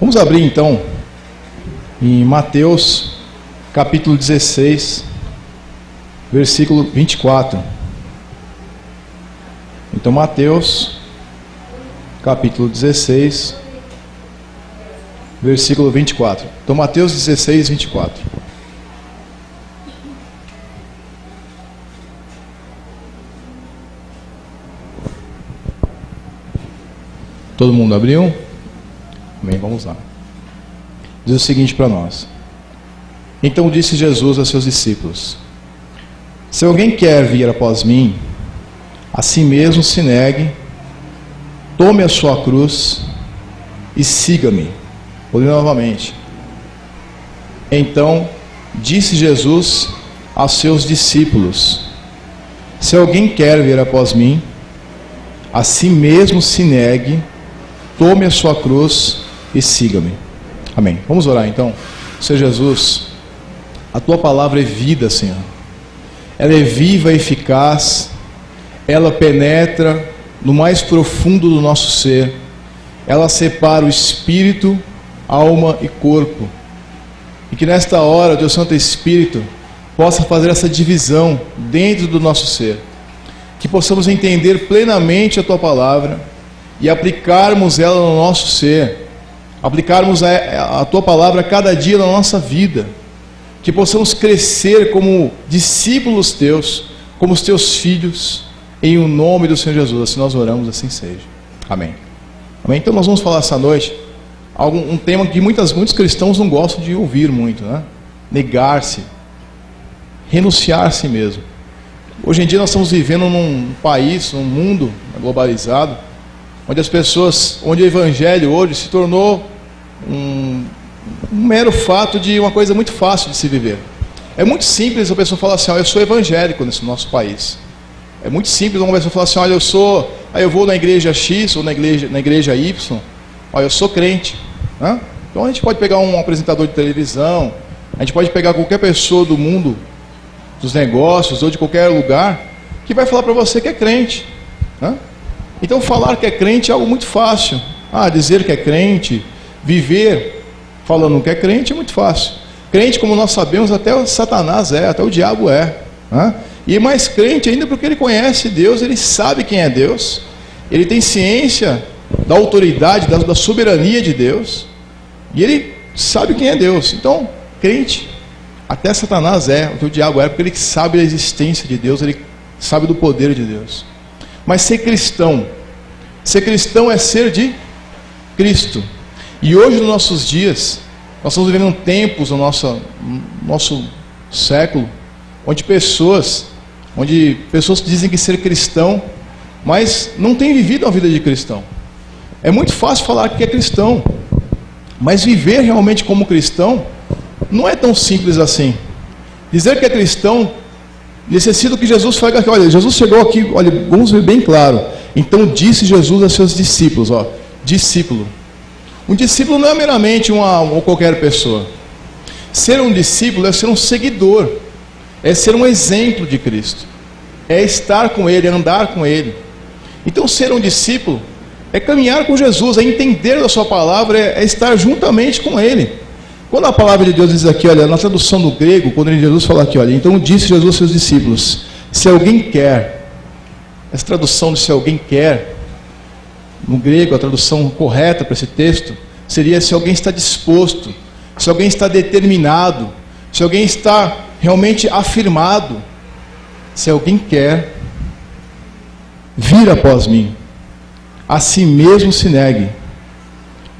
Vamos abrir então em Mateus capítulo 16, versículo 24. Então Mateus capítulo 16, versículo 24. Então Mateus 16, 24. Todo mundo abriu? Amém, vamos lá. Diz o seguinte para nós: então disse Jesus a seus discípulos: se alguém quer vir após mim, a si mesmo se negue, tome a sua cruz e siga-me. Vou ler novamente. Então disse Jesus a seus discípulos: se alguém quer vir após mim, a si mesmo se negue, tome a sua cruz e siga-me. Amém. Vamos orar então. Senhor Jesus, a tua palavra é vida, Senhor. Ela é viva e eficaz. Ela penetra no mais profundo do nosso ser. Ela separa o espírito, alma e corpo. E que nesta hora o teu Santo Espírito possa fazer essa divisão dentro do nosso ser. Que possamos entender plenamente a tua palavra e aplicarmos ela no nosso ser, aplicarmos a tua palavra cada dia na nossa vida, que possamos crescer como discípulos teus, como os teus filhos, em o nome do Senhor Jesus. Assim nós oramos, assim seja. Amém. Amém. Então nós vamos falar essa noite um tema que muitos cristãos não gostam de ouvir muito, né? Negar-se, renunciar a si mesmo. Hoje em dia nós estamos vivendo num país, num mundo globalizado, onde o evangelho hoje se tornou um mero fato de uma coisa muito fácil de se viver. É muito simples a pessoa falar assim: eu sou evangélico nesse nosso país. É muito simples uma pessoa falar assim: olha, eu vou na igreja X ou na igreja Y, olha, eu sou crente. Né? Então a gente pode pegar um apresentador de televisão, a gente pode pegar qualquer pessoa do mundo dos negócios ou de qualquer lugar que vai falar para você que é crente. Né? Então falar que é crente é algo muito fácil. Dizer que é crente, viver falando que é crente é muito fácil. Crente, como nós sabemos, até o Satanás é, até o diabo é. Né? E mais crente ainda porque ele conhece Deus, ele sabe quem é Deus, ele tem ciência da autoridade, da soberania de Deus, e ele sabe quem é Deus. Então, crente, até Satanás é, até o diabo é, porque ele sabe da existência de Deus, ele sabe do poder de Deus. Mas ser cristão é ser de Cristo. E hoje, nos nossos dias, nós estamos vivendo tempos no nosso século, onde pessoas dizem que ser cristão, mas não têm vivido a vida de cristão. É muito fácil falar que é cristão, mas viver realmente como cristão não é tão simples assim. Dizer que é cristão necessita que Jesus fale aqui. Olha, Jesus chegou aqui, olha, vamos ver bem claro. Então disse Jesus a seus discípulos, discípulo. Um discípulo não é meramente uma qualquer pessoa. Ser um discípulo é ser um seguidor, é ser um exemplo de Cristo, é estar com Ele, é andar com Ele. Então ser um discípulo é caminhar com Jesus, é entender a sua palavra, é estar juntamente com Ele. Quando a palavra de Deus diz aqui, olha, na tradução do grego, quando Jesus fala aqui, olha, então disse Jesus aos seus discípulos: se alguém quer, essa tradução de se alguém quer, no grego, a tradução correta para esse texto, seria se alguém está disposto, se alguém está determinado, se alguém está realmente afirmado, se alguém quer vir após mim, a si mesmo se negue,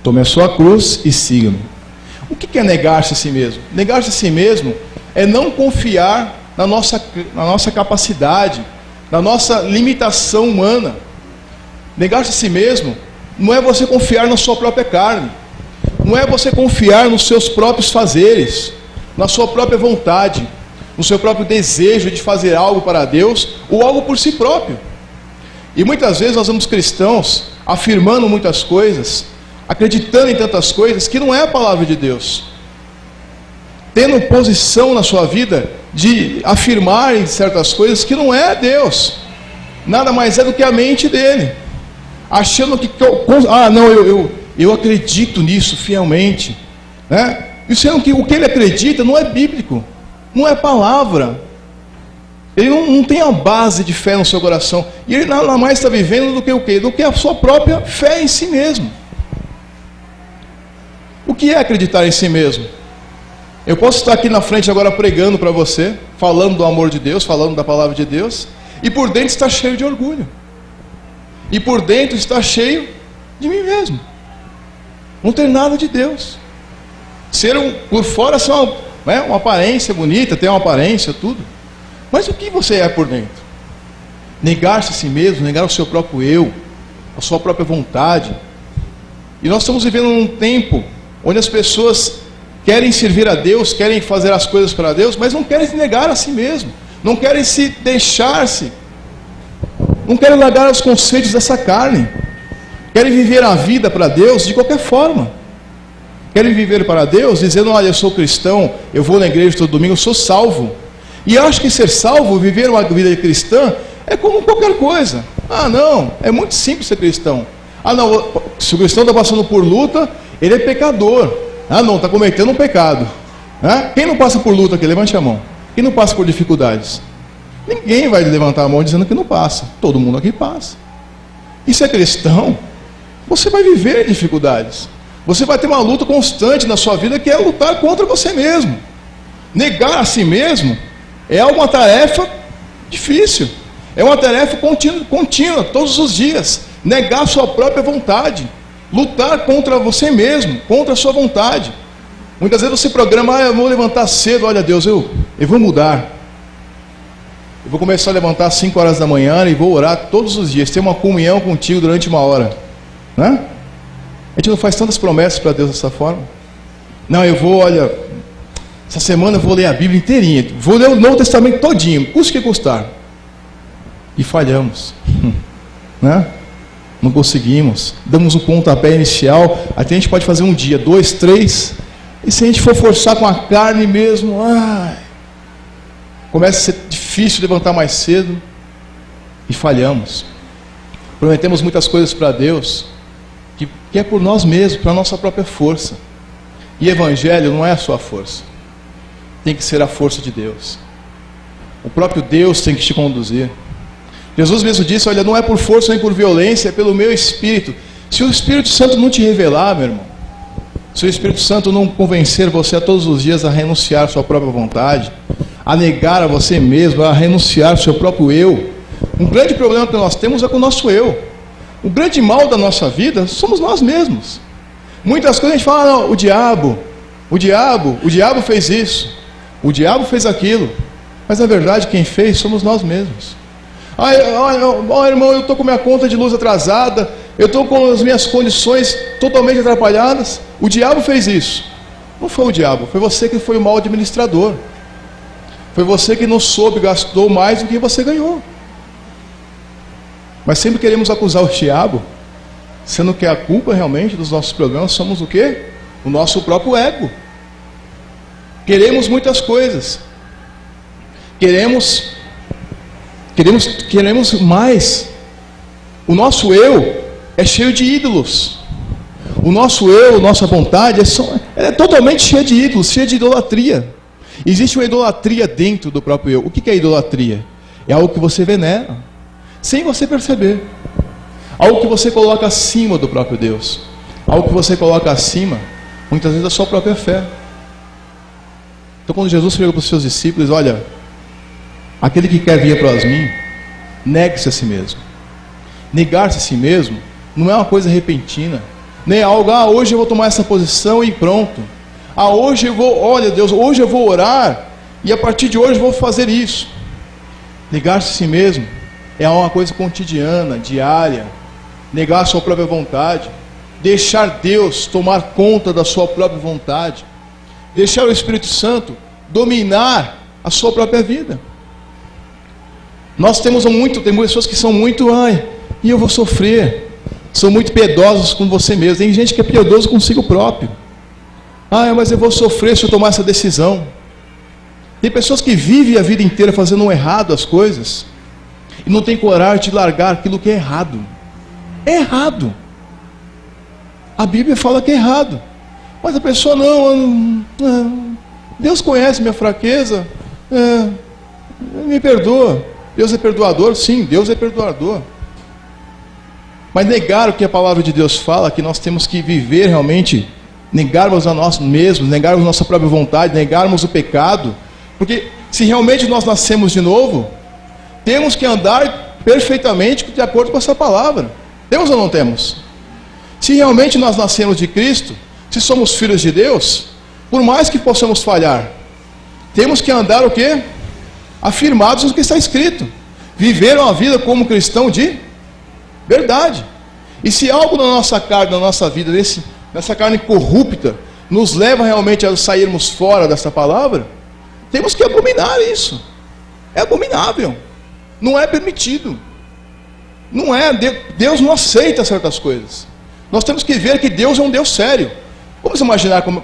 tome a sua cruz e siga-me. O que é negar-se a si mesmo? Negar-se a si mesmo é não confiar na nossa capacidade, na nossa limitação humana. Negar-se a si mesmo não é você confiar na sua própria carne, não é você confiar nos seus próprios fazeres, na sua própria vontade, no seu próprio desejo de fazer algo para Deus ou algo por si próprio. E muitas vezes nós vemos cristãos afirmando muitas coisas, acreditando em tantas coisas que não é a palavra de Deus, tendo posição na sua vida de afirmar em certas coisas que não é Deus, nada mais é do que a mente dele, achando que eu acredito nisso fielmente, né? E sendo que o que ele acredita não é bíblico, não é palavra. Ele não tem a base de fé no seu coração. E ele nada mais está vivendo do que o quê? Do que a sua própria fé em si mesmo. O que é acreditar em si mesmo? Eu posso estar aqui na frente agora pregando para você, falando do amor de Deus, falando da palavra de Deus, e por dentro está cheio de orgulho. E por dentro está cheio de mim mesmo. Não tem nada de Deus. Por fora ser uma aparência bonita, tem uma aparência, tudo. Mas o que você é por dentro? Negar-se a si mesmo, negar o seu próprio eu, a sua própria vontade. E nós estamos vivendo num tempo onde as pessoas querem servir a Deus, querem fazer as coisas para Deus, mas não querem se negar a si mesmo, não querem se deixar-se, não querem largar os conceitos dessa carne, querem viver a vida para Deus de qualquer forma. Querem viver para Deus dizendo, olha, eu sou cristão, eu vou na igreja todo domingo, eu sou salvo. E acho que ser salvo, viver uma vida cristã, é como qualquer coisa. Ah, não, é muito simples ser cristão. Ah, não, se o cristão está passando por luta, ele é pecador. Ah, não, está cometendo um pecado. Quem não passa por luta aqui? Levante a mão. Quem não passa por dificuldades? Ninguém vai levantar a mão dizendo que não passa. Todo mundo aqui passa. E se é cristão, você vai viver dificuldades. Você vai ter uma luta constante na sua vida, que é lutar contra você mesmo. Negar a si mesmo é uma tarefa difícil. É uma tarefa contínua, todos os dias. Negar a sua própria vontade. Lutar contra você mesmo, contra a sua vontade. Muitas vezes você programa, eu vou levantar cedo, olha Deus, eu vou mudar. Eu vou começar a levantar às 5 horas da manhã e vou orar todos os dias, ter uma comunhão contigo durante 1 hora. Né? A gente não faz tantas promessas para Deus dessa forma. Não, eu vou, olha, essa semana eu vou ler a Bíblia inteirinha, vou ler o Novo Testamento todinho, custe o que custar. E falhamos. Né? Não conseguimos. Damos um pontapé inicial, até a gente pode fazer 1 dia, 2, 3, e se a gente for forçar com a carne mesmo, começa a ser difícil levantar mais cedo, e falhamos. Prometemos muitas coisas para Deus, que é por nós mesmos, para a nossa própria força. E Evangelho não é a sua força, tem que ser a força de Deus. O próprio Deus tem que te conduzir. Jesus mesmo disse, olha, não é por força nem por violência, é pelo meu Espírito. Se o Espírito Santo não te revelar, meu irmão, se o Espírito Santo não convencer você a todos os dias a renunciar à sua própria vontade, a negar a você mesmo, a renunciar ao seu próprio eu, um grande problema que nós temos é com o nosso eu. O grande mal da nossa vida somos nós mesmos. Muitas coisas a gente fala, não, o diabo fez isso, o diabo fez aquilo, mas na verdade quem fez somos nós mesmos. Irmão, eu estou com minha conta de luz atrasada, eu estou com as minhas condições totalmente atrapalhadas, o diabo fez isso. Não foi o diabo, foi você que foi o mau administrador, foi você que não soube, gastou mais do que você ganhou. Mas sempre queremos acusar o diabo, sendo que a culpa realmente dos nossos problemas somos o quê? O nosso próprio ego. Queremos muitas coisas, queremos mais. O nosso eu é cheio de ídolos. O nosso eu, nossa vontade é totalmente cheia de ídolos, cheia de idolatria. Existe uma idolatria dentro do próprio eu. O que é idolatria? É algo que você venera, sem você perceber. Algo que você coloca acima do próprio Deus. Algo que você coloca acima, muitas vezes, da sua própria fé. Então quando Jesus chega para os seus discípulos, olha, aquele que quer vir após mim, negue-se a si mesmo. Negar-se a si mesmo não é uma coisa repentina, nem é algo, hoje eu vou tomar essa posição e pronto. Hoje eu vou, olha Deus, hoje eu vou orar e a partir de hoje eu vou fazer isso. Negar-se a si mesmo é uma coisa cotidiana, diária. Negar a sua própria vontade, deixar Deus tomar conta da sua própria vontade, deixar o Espírito Santo dominar a sua própria vida. Nós tem pessoas que são muito, e eu vou sofrer, são muito piedosos com você mesmo. Tem gente que é piedoso consigo próprio. Mas eu vou sofrer se eu tomar essa decisão. Tem pessoas que vivem a vida inteira fazendo errado as coisas, e não tem coragem de largar aquilo que é errado. É errado. A Bíblia fala que é errado. Mas a pessoa não, Deus conhece minha fraqueza, me perdoa. Deus é perdoador? Sim, Deus é perdoador. Mas negar o que a palavra de Deus fala, que nós temos que viver realmente, negarmos a nós mesmos, negarmos nossa própria vontade, negarmos o pecado, porque se realmente nós nascemos de novo, temos que andar perfeitamente de acordo com essa palavra. Temos ou não temos? Se realmente nós nascemos de Cristo, se somos filhos de Deus, por mais que possamos falhar, temos que andar o quê? Afirmados no que está escrito. Viver uma vida como cristão de verdade. E se algo na nossa carne, na nossa vida, nessa carne corrupta, nos leva realmente a sairmos fora dessa palavra, temos que abominar isso. É abominável. Não é permitido. Não é. Deus não aceita certas coisas. Nós temos que ver que Deus é um Deus sério. Vamos imaginar como...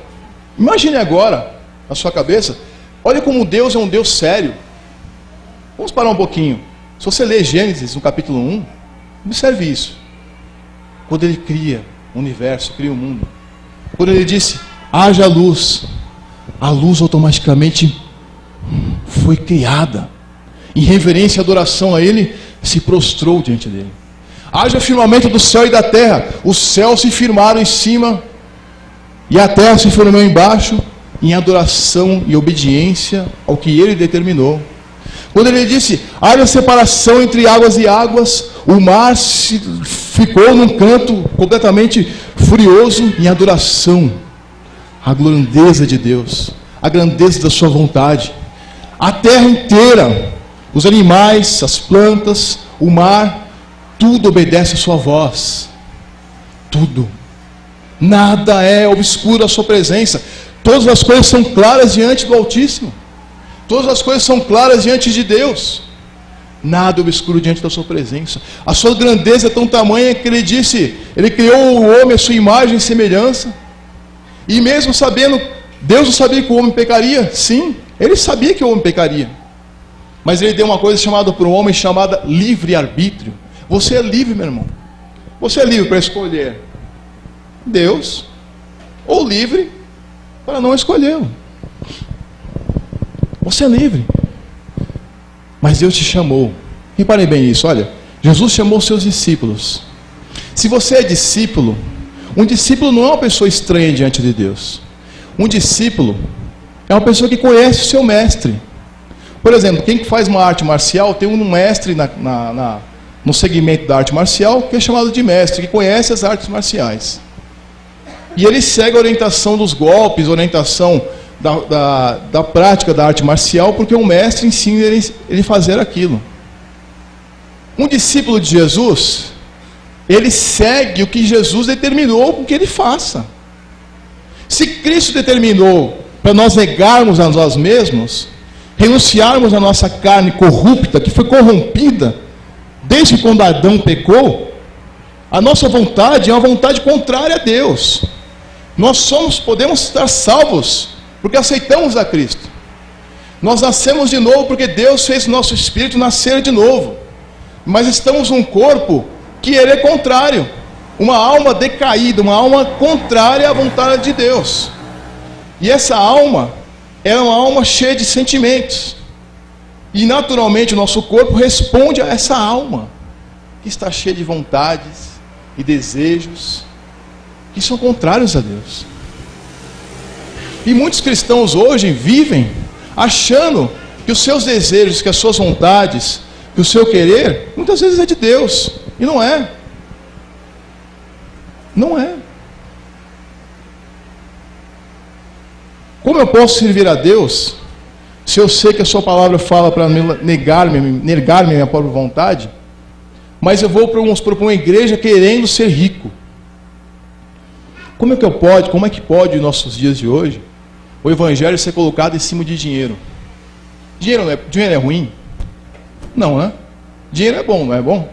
Imagine agora, na sua cabeça, olha como Deus é um Deus sério. Vamos parar um pouquinho. Se você ler Gênesis, no capítulo 1, observe isso. Quando ele cria o universo, cria o mundo. Quando ele disse, haja luz, a luz automaticamente foi criada. Em reverência e adoração a ele, se prostrou diante dele. Haja firmamento do céu e da terra. Os céus se firmaram em cima e a terra se firmou embaixo, em adoração e obediência ao que ele determinou. Quando ele disse, haja separação entre águas e águas, o mar ficou num canto completamente furioso em adoração à grandeza de Deus, à grandeza da sua vontade. A terra inteira, os animais, as plantas, o mar, tudo obedece a sua voz. Tudo. Nada é obscuro à sua presença. Todas as coisas são claras diante do Altíssimo. Todas as coisas são claras diante de Deus. Nada obscuro diante da sua presença. A sua grandeza é tão tamanha que ele disse, ele criou o homem à sua imagem e semelhança. E mesmo sabendo, Deus não sabia que o homem pecaria? Sim, ele sabia que o homem pecaria. Mas ele deu uma coisa chamada para o homem, chamada livre-arbítrio. Você é livre, meu irmão. Você é livre para escolher Deus, ou livre para não escolhê-lo. Você é livre. Mas Deus te chamou. Reparem bem isso, olha. Jesus chamou seus discípulos. Se você é discípulo, um discípulo não é uma pessoa estranha diante de Deus. Um discípulo é uma pessoa que conhece o seu mestre. Por exemplo, quem faz uma arte marcial tem um mestre no segmento da arte marcial que é chamado de mestre, que conhece as artes marciais. E ele segue a orientação dos golpes, a orientação da prática da arte marcial, porque o mestre ensina ele fazer aquilo. Um discípulo de Jesus, ele segue o que Jesus determinou que ele faça. Se Cristo determinou para nós negarmos a nós mesmos, renunciarmos à nossa carne corrupta, que foi corrompida desde quando Adão pecou, a nossa vontade é uma vontade contrária a Deus. Nós podemos estar salvos porque aceitamos a Cristo. Nós nascemos de novo porque Deus fez o nosso espírito nascer de novo. Mas estamos num corpo que ele é contrário. Uma alma decaída, uma alma contrária à vontade de Deus. E essa alma é uma alma cheia de sentimentos. E naturalmente o nosso corpo responde a essa alma, que está cheia de vontades e desejos, que são contrários a Deus. E muitos cristãos hoje vivem achando que os seus desejos, que as suas vontades, que o seu querer, muitas vezes é de Deus. E não é. Não é. Como eu posso servir a Deus se eu sei que a sua palavra fala para negar-me a minha própria vontade, mas eu vou para uma igreja querendo ser rico? Como é que pode em nossos dias de hoje o evangelho ser colocado em cima de dinheiro? Dinheiro é ruim? Não, né? Dinheiro é bom, não é bom?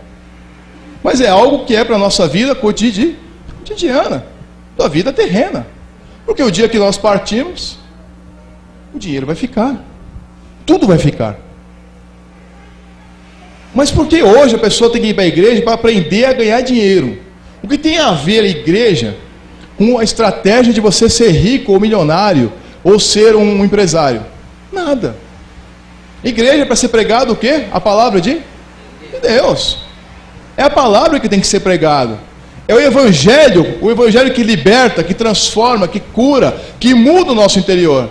Mas é algo que é para a nossa vida cotidiana, da vida terrena. Porque o dia que nós partimos, o dinheiro vai ficar. Tudo vai ficar. Mas por que hoje a pessoa tem que ir para a igreja para aprender a ganhar dinheiro? O que tem a ver a igreja com a estratégia de você ser rico ou milionário, ou ser um empresário. Nada. Igreja é para ser pregado o quê? A palavra de Deus. É a palavra que tem que ser pregada. É o evangelho que liberta, que transforma, que cura, que muda o nosso interior.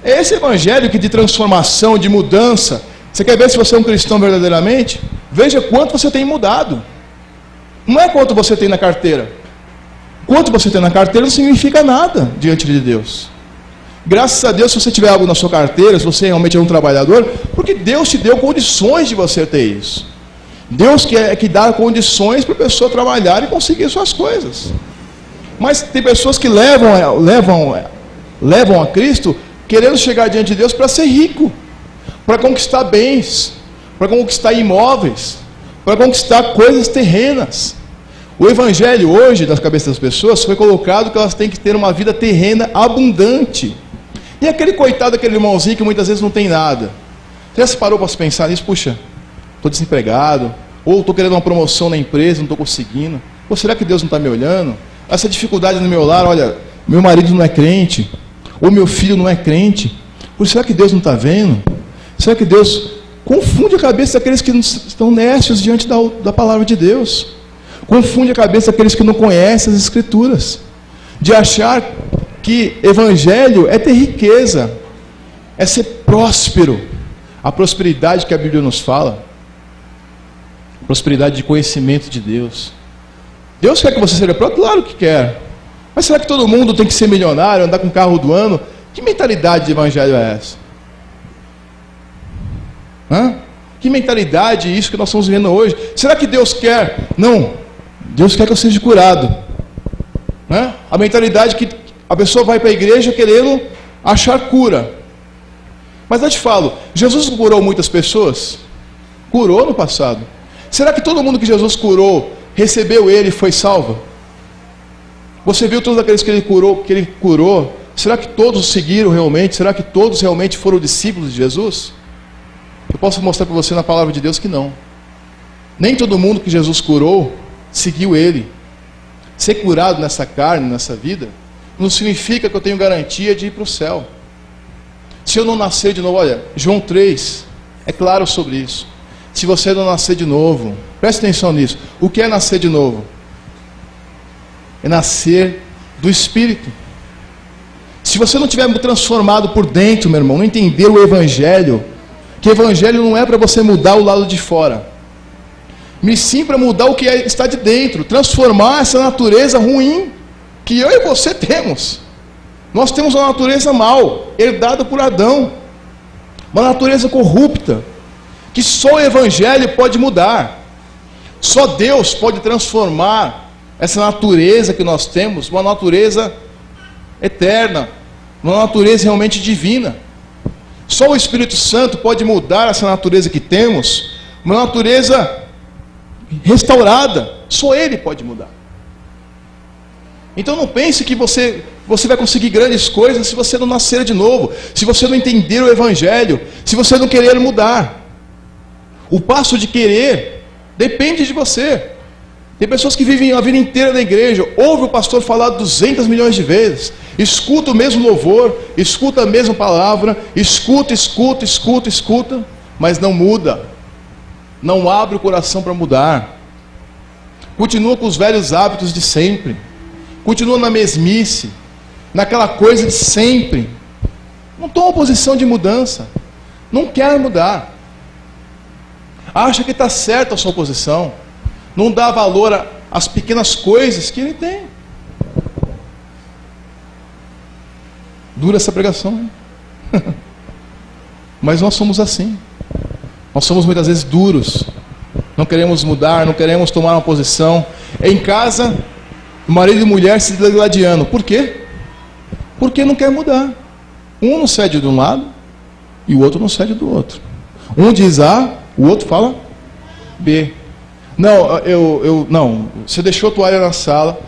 É esse evangelho que de transformação, de mudança. Você quer ver se você é um cristão verdadeiramente? Veja quanto você tem mudado. Não é quanto você tem na carteira. Quanto você tem na carteira não significa nada diante de Deus. Graças a Deus, se você tiver algo na sua carteira, se você realmente é um trabalhador, porque Deus te deu condições de você ter isso. Deus que dá condições para a pessoa trabalhar e conseguir suas coisas. Mas tem pessoas que levam a Cristo querendo chegar diante de Deus para ser rico, para conquistar bens, para conquistar imóveis, para conquistar coisas terrenas. O evangelho hoje, nas cabeças das pessoas, foi colocado que elas têm que ter uma vida terrena abundante. E aquele coitado, aquele irmãozinho que muitas vezes não tem nada. Você já se parou para se pensar nisso? Puxa, estou desempregado, ou estou querendo uma promoção na empresa, não estou conseguindo. Ou será que Deus não está me olhando? Essa dificuldade no meu lar, olha, meu marido não é crente, ou meu filho não é crente. Será que Deus não está vendo? Será que Deus confunde a cabeça daqueles que estão necios diante da palavra de Deus? Confunde a cabeça daqueles que não conhecem as Escrituras, de achar que evangelho é ter riqueza, é ser próspero. A prosperidade que a Bíblia nos fala, prosperidade de conhecimento de Deus. Deus quer que você seja próspero? Claro que quer. Mas será que todo mundo tem que ser milionário, andar com o carro do ano? Que mentalidade de evangelho é essa? Que mentalidade é isso que nós estamos vivendo hoje? Será que Deus quer? Não. Deus quer que eu seja curado. A mentalidade que a pessoa vai para a igreja querendo achar cura. Mas eu te falo, Jesus curou muitas pessoas? Curou no passado. Será que todo mundo que Jesus curou, recebeu ele e foi salvo? Você viu todos aqueles que ele curou? Será que todos seguiram realmente? Será que todos realmente foram discípulos de Jesus? Eu posso mostrar para você na palavra de Deus que não. Nem todo mundo que Jesus curou seguiu ele. Ser curado nessa carne, nessa vida, não significa que eu tenho garantia de ir para o céu. Se eu não nascer de novo, olha, João 3 é claro sobre isso. Se você não nascer de novo, preste atenção nisso. O que é nascer de novo? É nascer do Espírito. Se você não tiver transformado por dentro, meu irmão, não entender o Evangelho, que o Evangelho não é para você mudar o lado de fora, mas sim para mudar o que está de dentro, transformar essa natureza ruim que eu e você temos. Nós temos uma natureza mal, herdada por Adão, uma natureza corrupta, que só o Evangelho pode mudar. Só Deus pode transformar essa natureza que nós temos, uma natureza eterna, uma natureza realmente divina. Só o Espírito Santo pode mudar essa natureza que temos, uma natureza restaurada. Só Ele pode mudar. Então não pense que você vai conseguir grandes coisas se você não nascer de novo, se você não entender o Evangelho, se você não querer mudar. O passo de querer depende de você. Tem pessoas que vivem a vida inteira na igreja, ouve o pastor falar 200 milhões de vezes, escuta o mesmo louvor, escuta a mesma palavra, escuta, mas não muda, não abre o coração para mudar, continua com os velhos hábitos de sempre, continua na mesmice, naquela coisa de sempre, não toma posição de mudança, não quer mudar, acha que está certa a sua posição, não dá valor às pequenas coisas que ele tem. Dura essa pregação, hein? Mas nós somos assim. Nós somos muitas vezes duros. Não queremos mudar, não queremos tomar uma posição. Em casa, marido e mulher se degladiando. Por quê? Porque não quer mudar. Um não cede de um lado e o outro não cede do outro. Um diz A, o outro fala B. Não, não, você deixou a toalha na sala,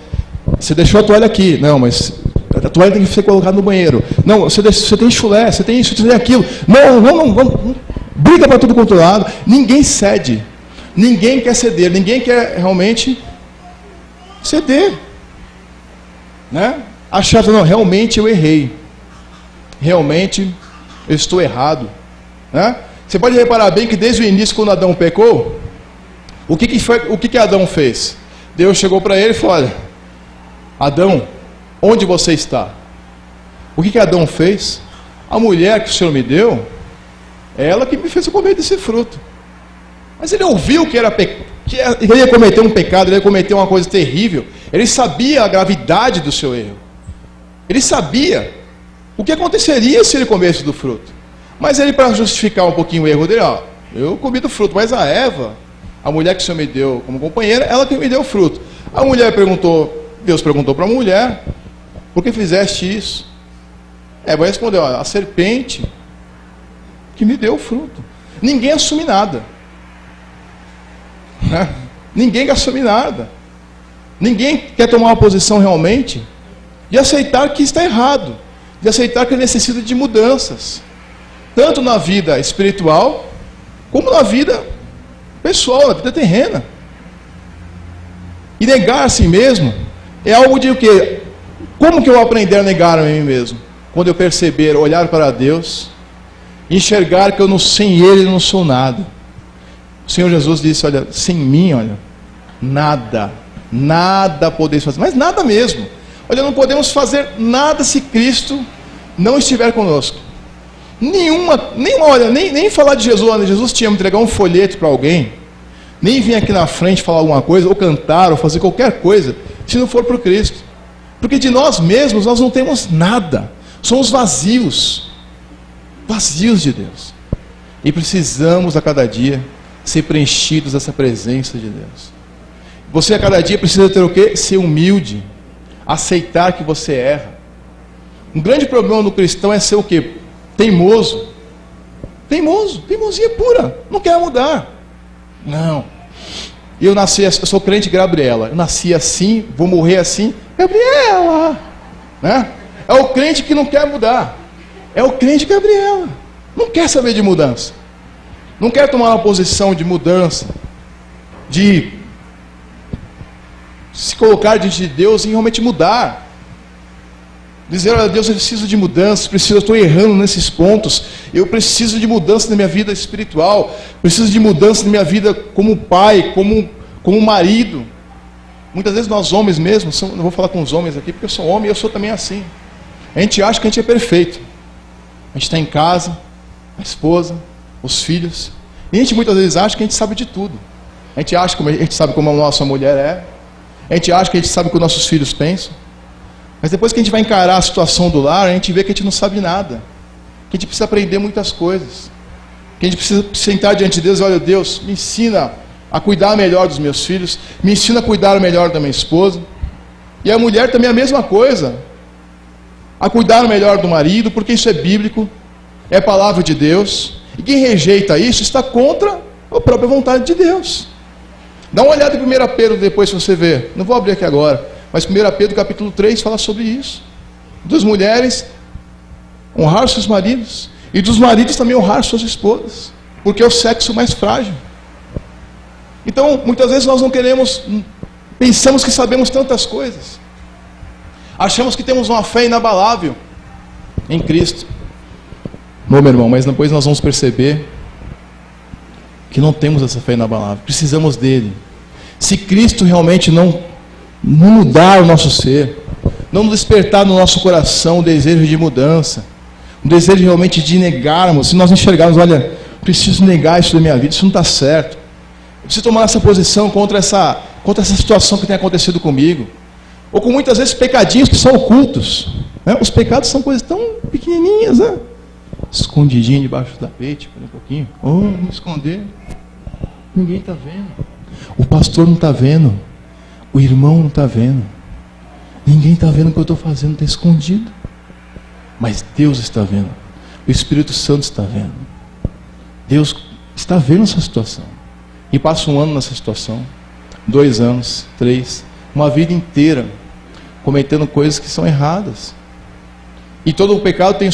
você deixou a toalha aqui, não, mas a toalha tem que ser colocada no banheiro. Não, você tem chulé, você tem isso, você tem aquilo. Não, briga para tudo quanto lado. Ninguém cede, ninguém quer ceder, ninguém quer realmente ceder. né? Achava, não, realmente eu errei. Realmente eu estou errado, né? Você pode reparar bem que desde o início, quando Adão pecou, o que Adão fez? Deus chegou para ele e falou: olha, Adão, onde você está? O que Adão fez? A mulher que o Senhor me deu, é ela que me fez comer desse fruto. Mas ele ouviu que ele ia cometer um pecado, ele ia cometer uma coisa terrível. Ele sabia a gravidade do seu erro. Ele sabia o que aconteceria se ele comesse do fruto. Mas ele, para justificar um pouquinho o erro dele, ó, eu comi do fruto, mas a Eva, a mulher que o Senhor me deu como companheira, ela que me deu o fruto. A mulher perguntou, Deus perguntou para a mulher: por que fizeste isso? Eva respondeu: ó, a serpente que me deu o fruto. Ninguém assume nada. Ninguém quer assumir nada. Ninguém quer tomar uma posição realmente de aceitar que está errado, de aceitar que necessita de mudanças, tanto na vida espiritual como na vida pessoal, na vida terrena. E negar a si mesmo é algo de o quê? Como que eu vou aprender a negar a mim mesmo? Quando eu perceber, olhar para Deus, enxergar que sem Ele eu não sou nada. O Senhor Jesus disse: olha, sem mim, olha, nada podeis fazer, mas nada mesmo. Olha, não podemos fazer nada se Cristo não estiver conosco. Nem falar de Jesus, olha, Jesus tinha que entregar um folheto para alguém, nem vir aqui na frente falar alguma coisa, ou cantar, ou fazer qualquer coisa, se não for por Cristo. Porque de nós mesmos nós não temos nada, somos vazios de Deus. E precisamos a cada dia ser preenchidos dessa presença de Deus. Você a cada dia precisa ter o quê? Ser humilde, aceitar que você erra. Um grande problema do cristão é ser o quê? Teimoso. Teimosia pura, não quer mudar. Não. Eu sou crente Gabriela, eu nasci assim, vou morrer assim, Gabriela, né? É o crente que não quer mudar. É o crente Gabriela, não quer saber de mudança, não quer tomar uma posição de mudança, de se colocar diante de Deus e realmente mudar. Dizer: olha, Deus, eu preciso de mudança, eu estou errando nesses pontos, eu preciso de mudança na minha vida espiritual, preciso de mudança na minha vida como pai, como marido. Muitas vezes nós homens mesmo, não vou falar com os homens aqui, porque eu sou homem e eu sou também assim. A gente acha que a gente é perfeito. A gente está em casa, a esposa, os filhos, e a gente muitas vezes acha que a gente sabe de tudo. A gente sabe como a nossa mulher é, a gente acha que a gente sabe o que os nossos filhos pensam. Mas depois que a gente vai encarar a situação do lar, a gente vê que a gente não sabe nada, que a gente precisa aprender muitas coisas, que a gente precisa sentar diante de Deus e: olha, Deus, me ensina a cuidar melhor dos meus filhos, me ensina a cuidar melhor da minha esposa. E a mulher também é a mesma coisa, a cuidar melhor do marido, porque isso é bíblico, é palavra de Deus, e quem rejeita isso está contra a própria vontade de Deus. Dá uma olhada em 1 Pedro depois, se você ver, não vou abrir aqui agora, mas 1 Pedro capítulo 3 fala sobre isso. Das mulheres honrar seus maridos, e dos maridos também honrar suas esposas, porque é o sexo mais frágil. Então, muitas vezes nós não pensamos que sabemos tantas coisas, achamos que temos uma fé inabalável em Cristo. Não, meu irmão, mas depois nós vamos perceber que não temos essa fé inabalável, precisamos dele. Se Cristo realmente não mudar o nosso ser, não despertar no nosso coração o desejo de mudança, o desejo realmente de negarmos, se nós enxergarmos: olha, preciso negar isso da minha vida, isso não está certo, eu preciso tomar essa posição contra essa situação que tem acontecido comigo, ou com muitas vezes pecadinhos que são ocultos, né? Os pecados são coisas tão pequenininhas, né? Escondidinho debaixo do tapete, um pouquinho, me esconder, ninguém está vendo, o pastor não está vendo, o irmão não está vendo, ninguém está vendo o que eu estou fazendo, está escondido, mas Deus está vendo, o Espírito Santo está vendo, Deus está vendo essa situação, e passa um ano nessa situação, 2 anos, 3, uma vida inteira, cometendo coisas que são erradas, e todo o pecado tem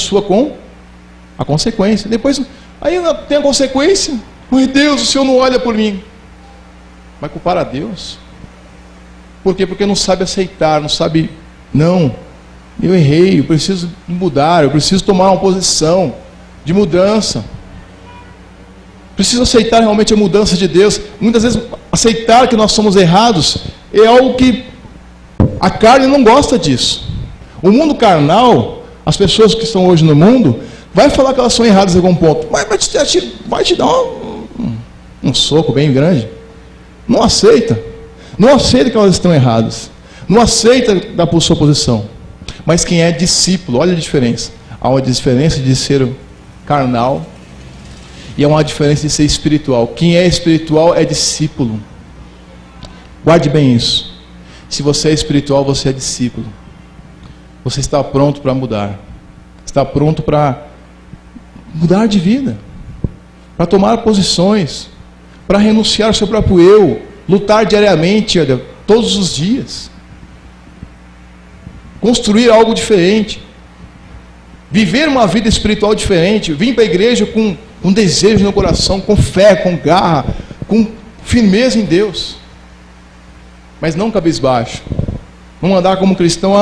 a consequência. Depois, aí tem a consequência: ai Deus, o Senhor não olha por mim. Vai culpar a Deus? Por quê? Porque não sabe aceitar, não sabe Não, eu errei, eu preciso mudar, eu preciso tomar uma posição de mudança. Preciso aceitar realmente a mudança de Deus. Muitas vezes aceitar que nós somos errados é algo que a carne não gosta disso. O mundo carnal, as pessoas que estão hoje no mundo, vai falar que elas são erradas em algum ponto, mas vai te dar um soco bem grande. Não aceita. Não aceita que elas estão erradas. Não aceita da sua posição. Mas quem é discípulo, olha a diferença. Há uma diferença de ser carnal e há uma diferença de ser espiritual. Quem é espiritual é discípulo. Guarde bem isso. Se você é espiritual, você é discípulo. Você está pronto para mudar. Está pronto para mudar de vida. Para tomar posições. Para renunciar ao seu próprio eu. Lutar diariamente, olha, todos os dias. Construir algo diferente. Viver uma vida espiritual diferente. Vir para a igreja com um desejo no coração, com fé, com garra, com firmeza em Deus. Mas não cabisbaixo. Não andar como cristão,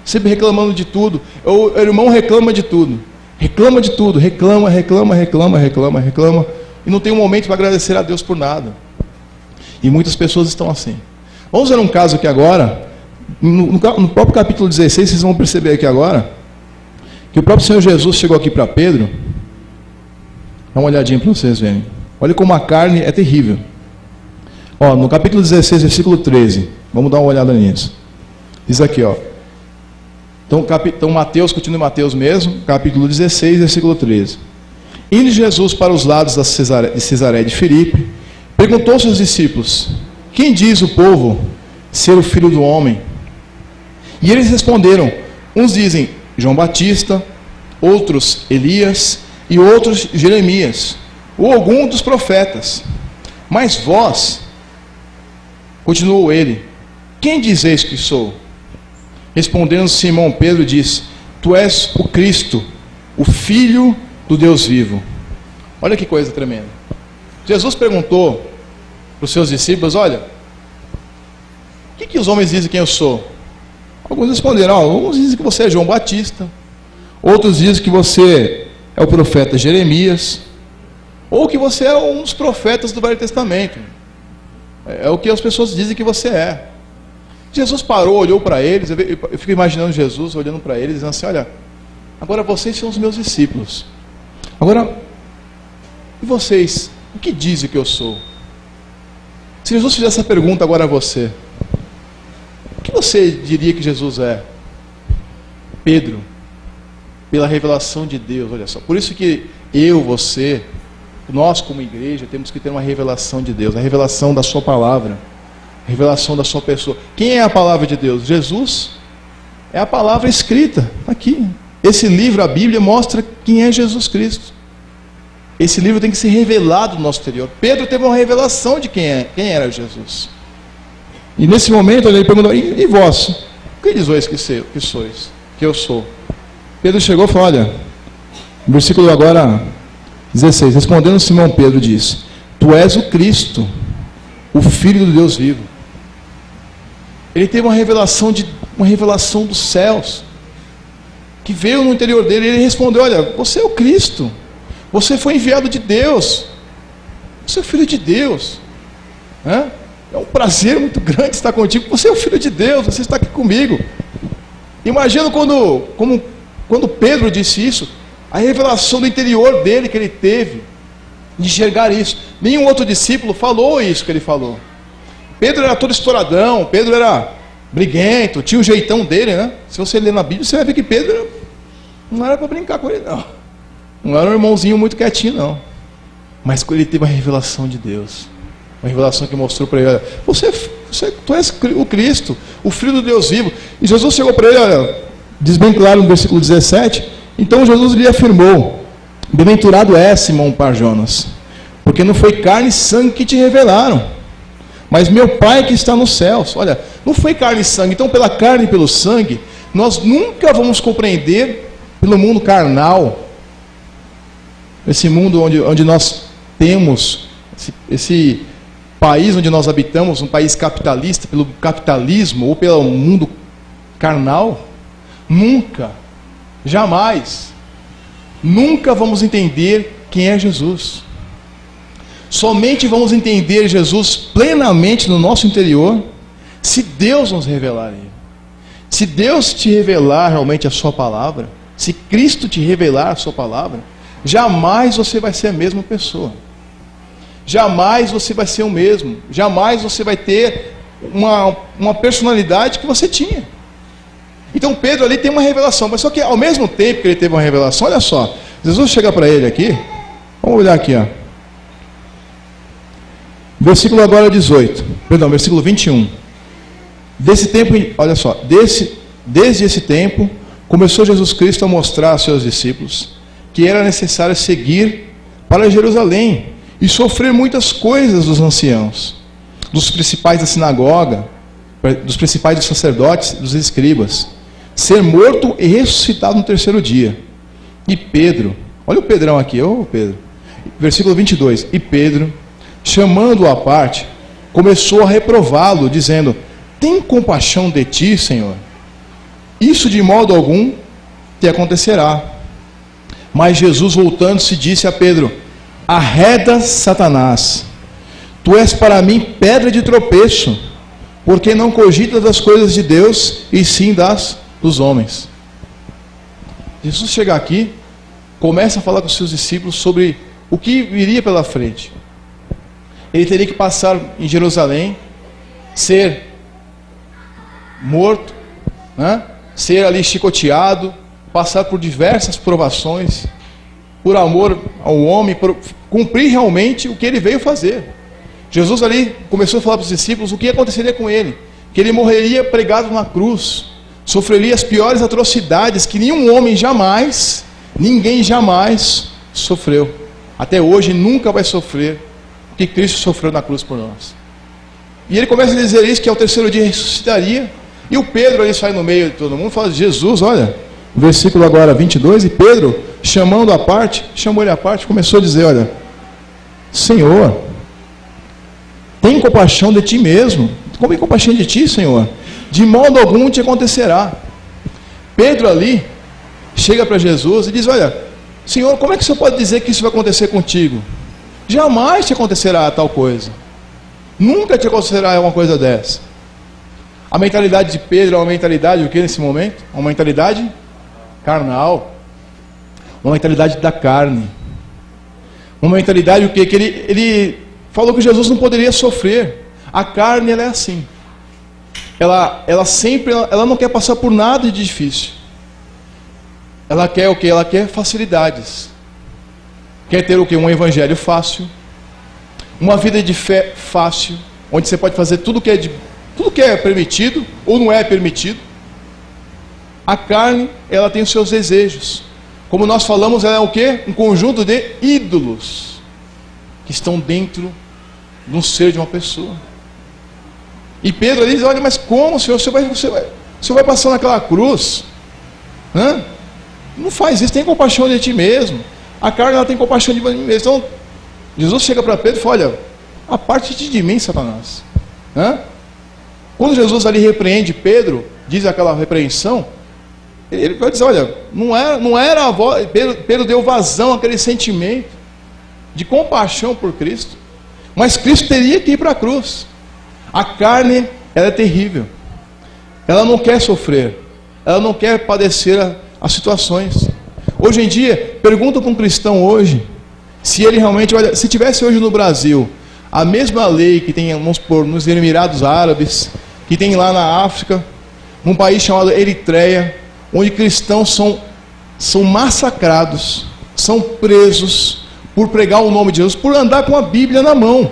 sempre reclamando de tudo. O irmão reclama de tudo. Reclama de tudo. Reclama. E não tem um momento para agradecer a Deus por nada. E muitas pessoas estão assim. Vamos ver um caso aqui agora. No próprio capítulo 16, vocês vão perceber aqui agora, que o próprio Senhor Jesus chegou aqui para Pedro. Dá uma olhadinha para vocês verem. Olha como a carne é terrível. Ó, no capítulo 16, versículo 13. Vamos dar uma olhada nisso. Diz aqui, ó. Então Mateus, continua em Mateus mesmo, capítulo 16, versículo 13. Indo Jesus para os lados de Cesaré de Filipe, perguntou aos seus discípulos: quem diz o povo ser o Filho do Homem? E eles responderam: uns dizem João Batista, outros Elias, e outros Jeremias, ou algum dos profetas. Mas vós, continuou ele, quem dizeis que sou? Respondendo Simão Pedro, disse: tu és o Cristo, o Filho do Deus vivo. Olha que coisa tremenda. Jesus perguntou para os seus discípulos: olha, o que os homens dizem quem eu sou? Alguns responderam: alguns dizem que você é João Batista, outros dizem que você é o profeta Jeremias, ou que você é um dos profetas do Velho Testamento. É o que as pessoas dizem que você é. Jesus parou, olhou para eles. Eu fico imaginando Jesus olhando para eles, dizendo assim: olha, agora vocês são os meus discípulos. Agora, e vocês, o que dizem que eu sou? Se Jesus fizesse essa pergunta agora a você, o que você diria que Jesus é? Pedro, pela revelação de Deus, olha só. Por isso que você, nós como igreja, temos que ter uma revelação de Deus, a revelação da sua palavra, a revelação da sua pessoa. Quem é a palavra de Deus? Jesus é a palavra escrita aqui. Esse livro, a Bíblia, mostra quem é Jesus Cristo. Esse livro tem que ser revelado no nosso interior. Pedro teve uma revelação de quem era Jesus. E nesse momento ele perguntou: e vós? O que dizeis que sois? Que eu sou? Pedro chegou e falou: olha, no versículo agora 16, respondendo Simão Pedro, disse: tu és o Cristo, o Filho do Deus vivo. Ele teve uma revelação dos céus, que veio no interior dele. Ele respondeu: olha, você é o Cristo, você foi enviado de Deus, você é o Filho de Deus. É um prazer muito grande estar contigo. Você é o Filho de Deus, você está aqui comigo. Imagina quando Pedro disse isso, a revelação do interior dele que ele teve, de enxergar isso. Nenhum outro discípulo falou isso que ele falou. Pedro era todo estouradão, Pedro era briguento, tinha o jeitão dele, né? Se você ler na Bíblia, você vai ver que Pedro não era para brincar com ele, não. Não era um irmãozinho muito quietinho, não. Mas ele teve uma revelação de Deus. Uma revelação que mostrou para ele: olha, tu és o Cristo, o Filho do Deus vivo. E Jesus chegou para ele, olha, diz bem claro no versículo 17, então Jesus lhe afirmou: bem-aventurado é Simão Bar-Jonas, porque não foi carne e sangue que te revelaram, mas meu Pai que está nos céus. Olha, não foi carne e sangue. Então pela carne e pelo sangue, nós nunca vamos compreender, pelo mundo carnal, esse mundo onde nós temos, esse país onde nós habitamos, um país capitalista, pelo capitalismo ou pelo mundo carnal, nunca, jamais, nunca vamos entender quem é Jesus. Somente vamos entender Jesus plenamente no nosso interior se Deus nos revelar Ele. Se Deus te revelar realmente a sua palavra, se Cristo te revelar a sua palavra, jamais você vai ser a mesma pessoa. Jamais você vai ser o mesmo. Jamais você vai ter uma personalidade que você tinha. Então Pedro ali tem uma revelação, mas só que ao mesmo tempo que ele teve uma revelação, olha só, Jesus chega para ele aqui, vamos olhar aqui, ó. Versículo agora 18, perdão, versículo 21. Desse tempo, olha só, desde esse tempo, começou Jesus Cristo a mostrar aos seus discípulos que era necessário seguir para Jerusalém e sofrer muitas coisas dos anciãos, dos principais da sinagoga, dos principais dos sacerdotes, dos escribas, ser morto e ressuscitado no terceiro dia. E Pedro, olha o Pedrão aqui, ô Pedro, versículo 22, e Pedro, chamando-o à parte, começou a reprová-lo, dizendo: tem compaixão de ti, Senhor? Isso de modo algum te acontecerá. Mas Jesus, voltando-se, disse a Pedro: arreda, Satanás, tu és para mim pedra de tropeço, porque não cogitas das coisas de Deus, e sim dos homens. Jesus chega aqui, começa a falar com os seus discípulos sobre o que viria pela frente. Ele teria que passar em Jerusalém, ser morto, né? Ser ali chicoteado, passar por diversas provações, por amor ao homem, por cumprir realmente o que ele veio fazer. Jesus ali começou a falar para os discípulos o que aconteceria com ele, que ele morreria pregado na cruz, sofreria as piores atrocidades que nenhum homem jamais, ninguém jamais sofreu, até hoje nunca vai sofrer o que Cristo sofreu na cruz por nós. E ele começa a dizer isso, que ao terceiro dia ressuscitaria. E o Pedro ali sai no meio de todo mundo e fala: Jesus, olha, versículo agora 22, e Pedro, chamando à parte, chamou ele à parte, começou a dizer: olha, Senhor, tem compaixão de ti mesmo. Como tem compaixão de ti, Senhor? De modo algum te acontecerá. Pedro ali chega para Jesus e diz: olha, Senhor, como é que você pode dizer que isso vai acontecer contigo? Jamais te acontecerá tal coisa. Nunca te acontecerá uma coisa dessa. A mentalidade de Pedro é uma mentalidade, o que nesse momento? Uma mentalidade carnal. Uma mentalidade da carne. Uma mentalidade o quê? Que ele falou que Jesus não poderia sofrer. A carne, ela é assim. Ela sempre não quer passar por nada de difícil. Ela quer o quê? Ela quer facilidades. Quer ter o quê? Um evangelho fácil. Uma vida de fé fácil, onde você pode fazer tudo que é permitido ou não é permitido. A carne, ela tem os seus desejos. Como nós falamos, ela é o quê? Um conjunto de ídolos que estão dentro de um ser de uma pessoa. E Pedro diz: olha, mas como, Senhor? Você vai passar naquela cruz? Hã? Não faz isso, tem compaixão de ti mesmo. A carne, ela tem compaixão de mim mesmo. Então, Jesus chega para Pedro e fala: olha, aparte-te de mim, Satanás. Hã? Quando Jesus ali repreende Pedro, diz aquela repreensão, ele vai dizer: olha, não era a voz. Pedro deu vazão àquele sentimento de compaixão por Cristo, mas Cristo teria que ir para a cruz. A carne, ela é terrível, ela não quer sofrer, ela não quer padecer as situações. Hoje em dia, pergunta para um cristão hoje, se ele realmente, olha, se tivesse hoje no Brasil a mesma lei que tem, vamos supor, nos Emirados Árabes, que tem lá na África, num país chamado Eritreia, onde cristãos são massacrados, são presos por pregar o nome de Jesus, por andar com a Bíblia na mão.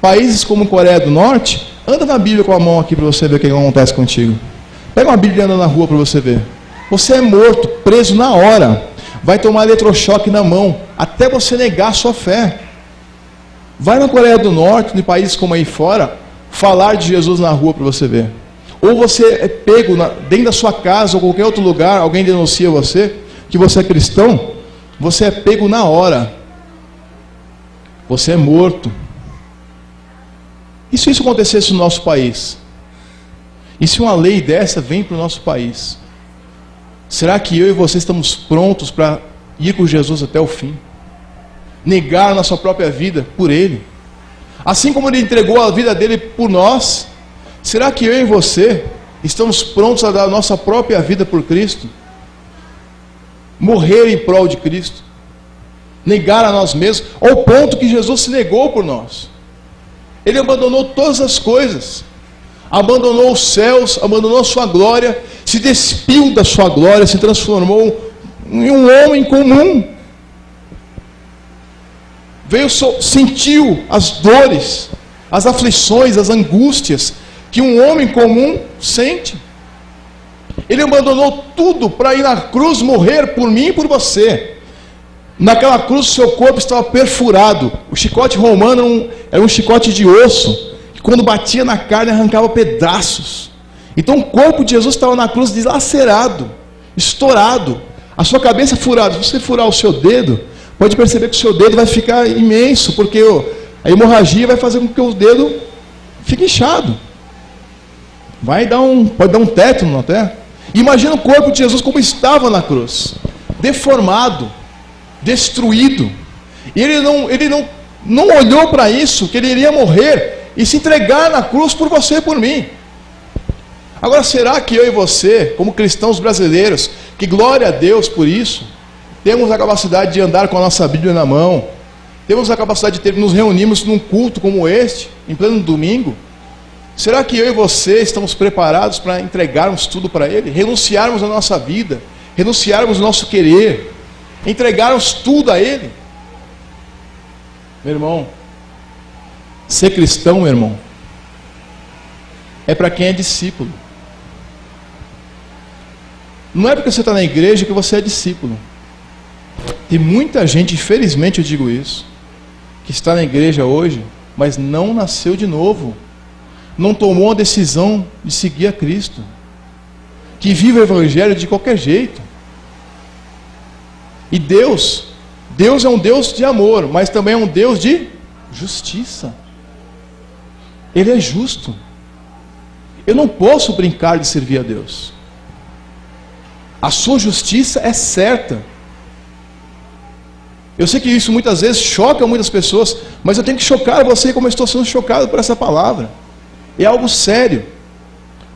Países como Coreia do Norte, anda na Bíblia com a mão aqui para você ver o que acontece contigo. Pega uma Bíblia e anda na rua para você ver. Você é morto, preso na hora. Vai tomar eletrochoque na mão, até você negar a sua fé. Vai na Coreia do Norte, em países como aí fora, falar de Jesus na rua para você ver. Ou você é pego dentro da sua casa ou qualquer outro lugar, alguém denuncia você, que você é cristão, você é pego na hora. Você é morto. E se isso acontecesse no nosso país? E se uma lei dessa vem para o nosso país, será que eu e você estamos prontos para ir com Jesus até o fim? Negar a nossa própria vida por Ele? Assim como Ele entregou a vida dele por nós, será que eu e você estamos prontos a dar a nossa própria vida por Cristo? Morrer em prol de Cristo? Negar a nós mesmos, ao ponto que Jesus se negou por nós. Ele abandonou todas as coisas, abandonou os céus, abandonou a sua glória, se despiu da sua glória, se transformou em um homem comum. Sentiu as dores, as aflições, as angústias que um homem comum sente. Ele abandonou tudo para ir na cruz morrer por mim e por você. Naquela cruz o seu corpo estava perfurado. O chicote romano era um chicote de osso, que quando batia na carne arrancava pedaços. Então o corpo de Jesus estava na cruz dilacerado, estourado, a sua cabeça furada. Se você furar o seu dedo, pode perceber que o seu dedo vai ficar imenso, porque a hemorragia vai fazer com que o dedo fique inchado. Pode dar um tétano até. Imagina o corpo de Jesus como estava na cruz, deformado, destruído. E ele não olhou para isso, que ele iria morrer e se entregar na cruz por você e por mim. Agora, será que eu e você, como cristãos brasileiros, que glória a Deus por isso, temos a capacidade de andar com a nossa Bíblia na mão, temos a capacidade de nos reunirmos num culto como este, em pleno domingo? Será que eu e você estamos preparados para entregarmos tudo para Ele? Renunciarmos a nossa vida, renunciarmos o nosso querer, entregarmos tudo a Ele? Meu irmão, ser cristão, meu irmão, é para quem é discípulo. Não é porque você está na igreja que você é discípulo. Tem muita gente, infelizmente eu digo isso, que está na igreja hoje, mas não nasceu de novo, não tomou a decisão de seguir a Cristo, que vive o Evangelho de qualquer jeito. E Deus é um Deus de amor, mas também é um Deus de justiça. Ele é justo. Eu não posso brincar de servir a Deus. A sua justiça é certa. Eu sei que isso muitas vezes choca muitas pessoas, mas eu tenho que chocar você como eu estou sendo chocado por essa palavra. É algo sério.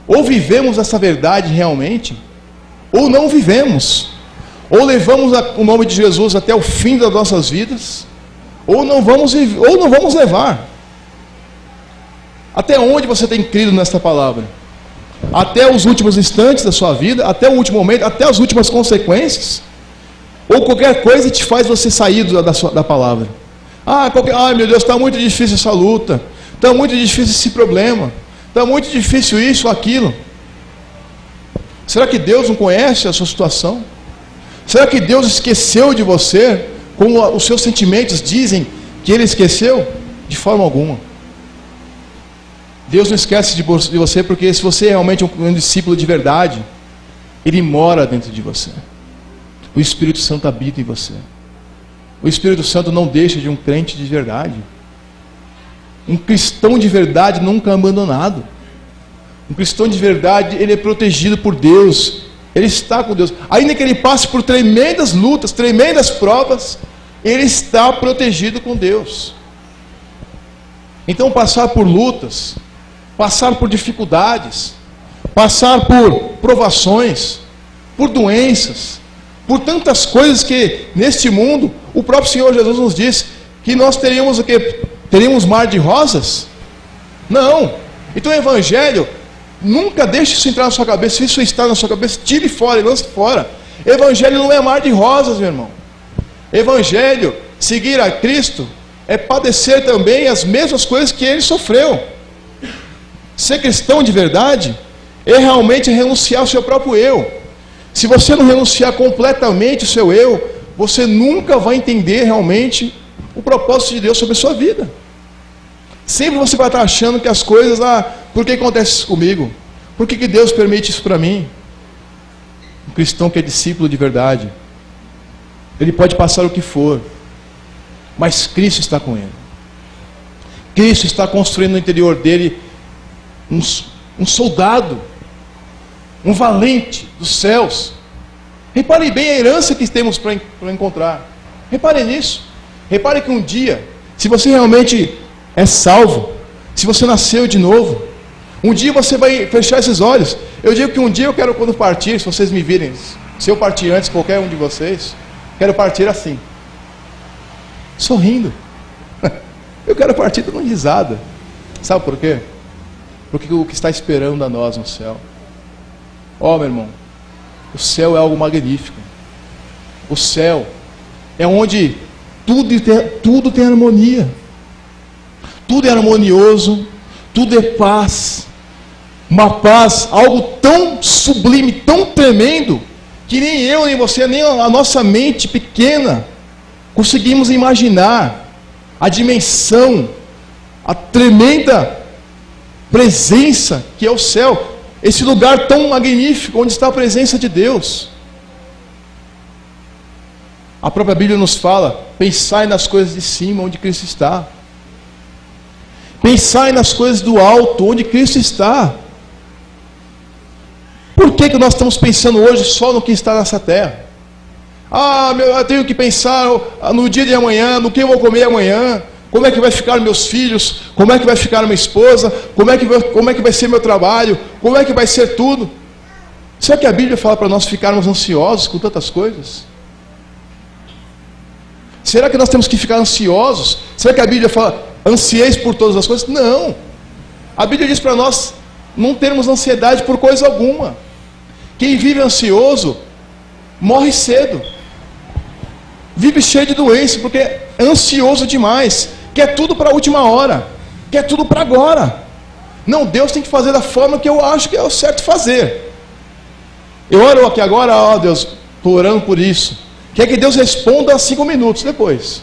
Ou vivemos essa verdade realmente, ou não vivemos. Ou levamos o nome de Jesus até o fim das nossas vidas, ou não vamos levar. Até onde você tem crido nesta palavra? Até os últimos instantes da sua vida, até o último momento, até as últimas consequências? Ou qualquer coisa te faz você sair da palavra? Ai meu Deus, está muito difícil essa luta, está muito difícil esse problema, está muito difícil isso ou aquilo. Será que Deus não conhece a sua situação? Será que Deus esqueceu de você, como os seus sentimentos dizem que Ele esqueceu? De forma alguma. Deus não esquece de você, porque se você é realmente um discípulo de verdade, Ele mora dentro de você. O Espírito Santo habita em você. O Espírito Santo não deixa de um crente de verdade. Um cristão de verdade nunca é abandonado. Um cristão de verdade, ele é protegido por Deus. Ele está com Deus. Ainda que ele passe por tremendas lutas, tremendas provas, ele está protegido com Deus. Então passar por lutas, passar por dificuldades, passar por provações, por doenças, por tantas coisas que neste mundo, o próprio Senhor Jesus nos disse que nós teríamos o quê? Teríamos mar de rosas? Não. Então o Evangelho, nunca deixe isso entrar na sua cabeça. Se isso está na sua cabeça, tire fora e lance fora. Evangelho não é mar de rosas, meu irmão. Evangelho, seguir a Cristo, é padecer também as mesmas coisas que Ele sofreu. Ser cristão de verdade é realmente renunciar ao seu próprio eu. Se você não renunciar completamente ao seu eu, você nunca vai entender realmente o propósito de Deus sobre a sua vida. Sempre você vai estar achando que as coisas, por que acontece isso comigo? Por que Deus permite isso para mim? Um cristão que é discípulo de verdade, ele pode passar o que for, mas Cristo está com ele. Cristo está construindo no interior dele um soldado um valente dos céus. Repare bem a herança que temos para encontrar. Repare nisso. Repare que um dia, se você realmente é salvo, se você nasceu de novo, um dia você vai fechar esses olhos. Eu digo que um dia eu quero, quando partir, se vocês me virem, se eu partir antes, qualquer um de vocês, quero partir assim, sorrindo. Eu quero partir dando risada. Sabe por quê? Porque o que está esperando a nós no céu. Ó, meu irmão, o céu é algo magnífico. O céu é onde tudo tem harmonia. Tudo é harmonioso, tudo é paz. Uma paz, algo tão sublime, tão tremendo, que nem eu, nem você, nem a nossa mente pequena conseguimos imaginar a dimensão, a tremenda presença que é o céu. Esse lugar tão magnífico, onde está a presença de Deus. A própria Bíblia nos fala: pensai nas coisas de cima, onde Cristo está. Pensai nas coisas do alto, onde Cristo está. Por que nós estamos pensando hoje só no que está nessa terra? Eu tenho que pensar no dia de amanhã, no que eu vou comer amanhã, como é que vai ficar meus filhos, como é que vai ficar minha esposa, como é que vai ser meu trabalho, como é que vai ser tudo. Será que a Bíblia fala para nós ficarmos ansiosos com tantas coisas? Será que nós temos que ficar ansiosos? Será que a Bíblia fala, ansieis por todas as coisas? Não. A Bíblia diz para nós não termos ansiedade por coisa alguma. Quem vive ansioso morre cedo. Vive cheio de doença, porque é ansioso demais. Quer tudo para a última hora. Quer tudo para agora. Não, Deus tem que fazer da forma que eu acho que é o certo fazer. Eu oro aqui agora, Deus, estou orando por isso. Quer que Deus responda 5 minutos depois.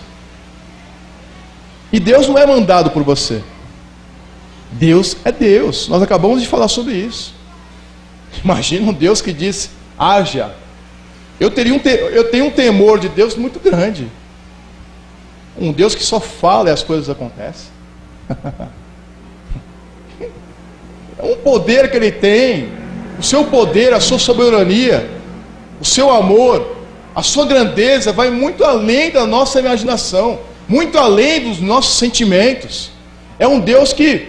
E Deus não é mandado por você. Deus é Deus. Nós acabamos de falar sobre isso. Imagina um Deus que diz, haja. Eu tenho um temor de Deus muito grande. Um Deus que só fala e as coisas acontecem. É um poder que Ele tem. O seu poder, a sua soberania, o seu amor, a sua grandeza vai muito além da nossa imaginação, muito além dos nossos sentimentos. É um Deus que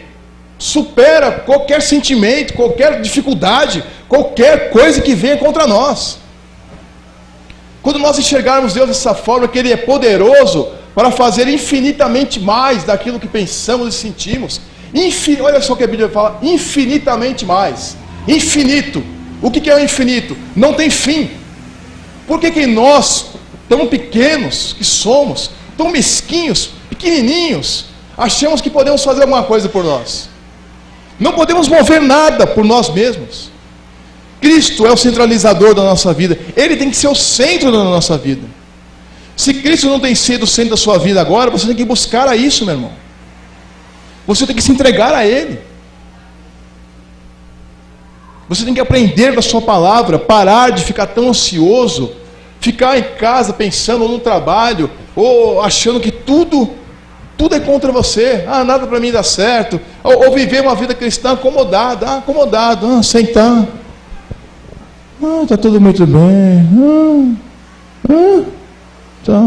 supera qualquer sentimento, qualquer dificuldade, qualquer coisa que venha contra nós. Quando nós enxergarmos Deus dessa forma, que Ele é poderoso para fazer infinitamente mais daquilo que pensamos e sentimos. Olha só o que a Bíblia fala, infinitamente mais. Infinito. O que é o infinito? Não tem fim. Por que nós, tão pequenos que somos, tão mesquinhos, pequenininhos, achamos que podemos fazer alguma coisa por nós? Não podemos mover nada por nós mesmos. Cristo é o centralizador da nossa vida. Ele tem que ser o centro da nossa vida. Se Cristo não tem sido o centro da sua vida agora, você tem que buscar a isso, meu irmão. Você tem que se entregar a Ele. Você tem que aprender da sua palavra, parar de ficar tão ansioso, ficar em casa pensando no trabalho, ou achando que tudo é contra você. Nada para mim dá certo. Ou viver uma vida cristã acomodado, sentar. Está tudo muito bem. Tá.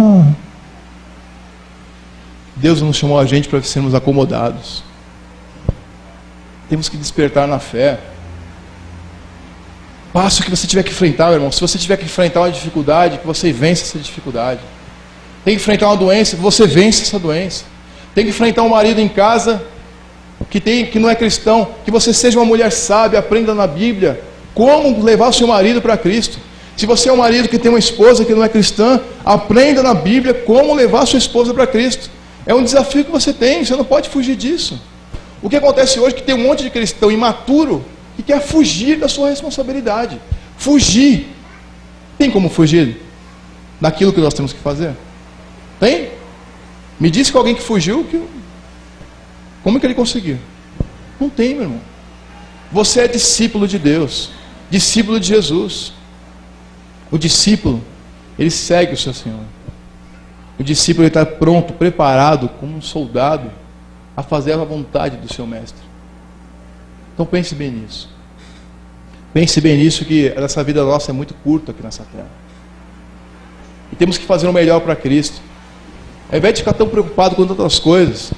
Deus não chamou a gente para sermos acomodados. Temos que despertar na fé. Passo que você tiver que enfrentar, meu irmão. Se você tiver que enfrentar uma dificuldade, que você vença essa dificuldade. Tem que enfrentar uma doença, que você vença essa doença. Tem que enfrentar um marido em casa que não é cristão, que você seja uma mulher sábia, aprenda na Bíblia como levar o seu marido para Cristo. Se você é um marido que tem uma esposa que não é cristã, aprenda na Bíblia como levar a sua esposa para Cristo. É um desafio que você tem, você não pode fugir disso. O que acontece hoje é que tem um monte de cristão imaturo que quer fugir da sua responsabilidade. Fugir. Tem como fugir daquilo que nós temos que fazer? Tem? Me disse que alguém que fugiu, como é que ele conseguiu? Não tem, meu irmão. Você é discípulo de Deus, discípulo de Jesus. O discípulo, ele segue o seu Senhor. O discípulo está pronto, preparado, como um soldado, a fazer a vontade do seu mestre. Então pense bem nisso. Pense bem nisso, que essa vida nossa é muito curta aqui nessa terra. E temos que fazer o melhor para Cristo. Ao invés de ficar tão preocupado com outras coisas,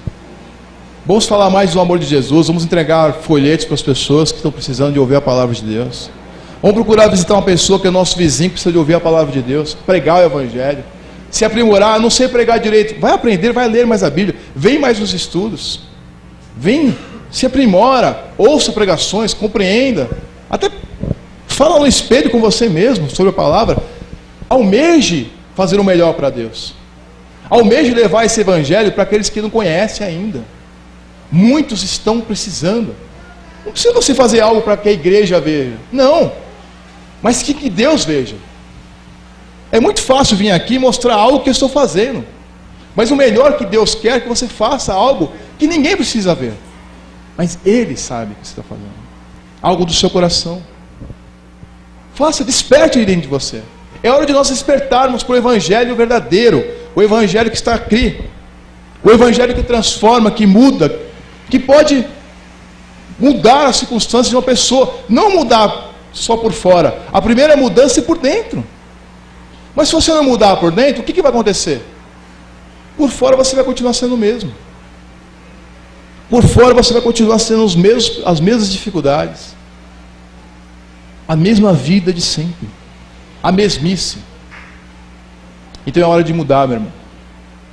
vamos falar mais do amor de Jesus, vamos entregar folhetos para as pessoas que estão precisando de ouvir a palavra de Deus. Vamos procurar visitar uma pessoa que é nosso vizinho, que precisa de ouvir a palavra de Deus, pregar o Evangelho, se aprimorar. Não sei pregar direito, vai aprender, vai ler mais a Bíblia, vem mais nos estudos, vem, se aprimora, ouça pregações, compreenda, até fala no espelho com você mesmo sobre a palavra. Almeje fazer o melhor para Deus, almeje levar esse Evangelho para aqueles que não conhecem ainda. Muitos estão precisando. Não precisa você fazer algo para que a igreja veja, não, mas que Deus veja. É muito fácil vir aqui e mostrar algo que eu estou fazendo, mas o melhor que Deus quer é que você faça algo que ninguém precisa ver, mas Ele sabe o que você está fazendo, algo do seu coração. Faça, desperte aí dentro de você. É hora de nós despertarmos para o Evangelho verdadeiro, o Evangelho que está aqui, o Evangelho que transforma, que muda, que pode mudar as circunstâncias de uma pessoa. Não mudar só por fora, a primeira mudança é por dentro. Mas se você não mudar por dentro, o que vai acontecer? Por fora você vai continuar sendo o mesmo. Por fora você vai continuar sendo as mesmas dificuldades, a mesma vida de sempre, a mesmice. Então é hora de mudar, meu irmão.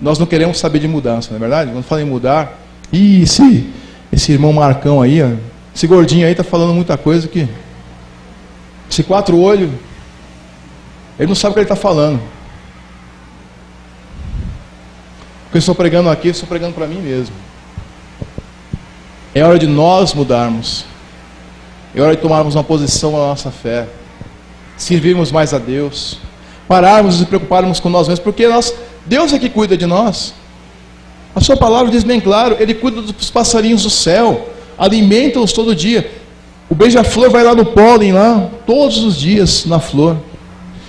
Nós não queremos saber de mudança, não é verdade? Quando fala em mudar, esse irmão Marcão aí, ó, esse gordinho aí está falando muita coisa que... Esse 4 olhos, ele não sabe o que ele está falando. O que eu estou pregando aqui, eu estou pregando para mim mesmo. É hora de nós mudarmos. É hora de tomarmos uma posição na nossa fé. Servirmos mais a Deus. Pararmos e nos preocuparmos com nós mesmos, porque Deus é que cuida de nós. A sua palavra diz bem claro, Ele cuida dos passarinhos do céu, alimenta-os todo dia. O beija-flor vai lá no pólen, lá, todos os dias na flor.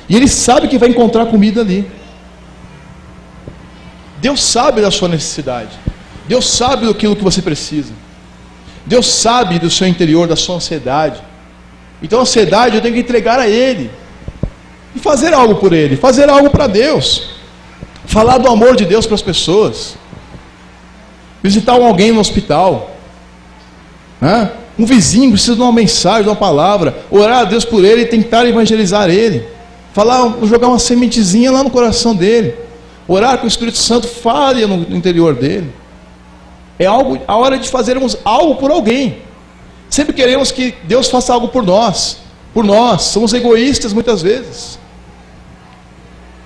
E ele sabe que vai encontrar comida ali. Deus sabe da sua necessidade. Deus sabe daquilo que você precisa. Deus sabe do seu interior, da sua ansiedade. Então a ansiedade eu tenho que entregar a Ele. E fazer algo por Ele, fazer algo para Deus. Falar do amor de Deus para as pessoas. Visitar alguém no hospital. Um vizinho precisa de uma mensagem, de uma palavra. Orar a Deus por ele e tentar evangelizar ele. Jogar uma sementezinha lá no coração dele. Orar que o Espírito Santo fale no interior dele. É a hora de fazermos algo por alguém. Sempre queremos que Deus faça algo por nós. Por nós. Somos egoístas muitas vezes.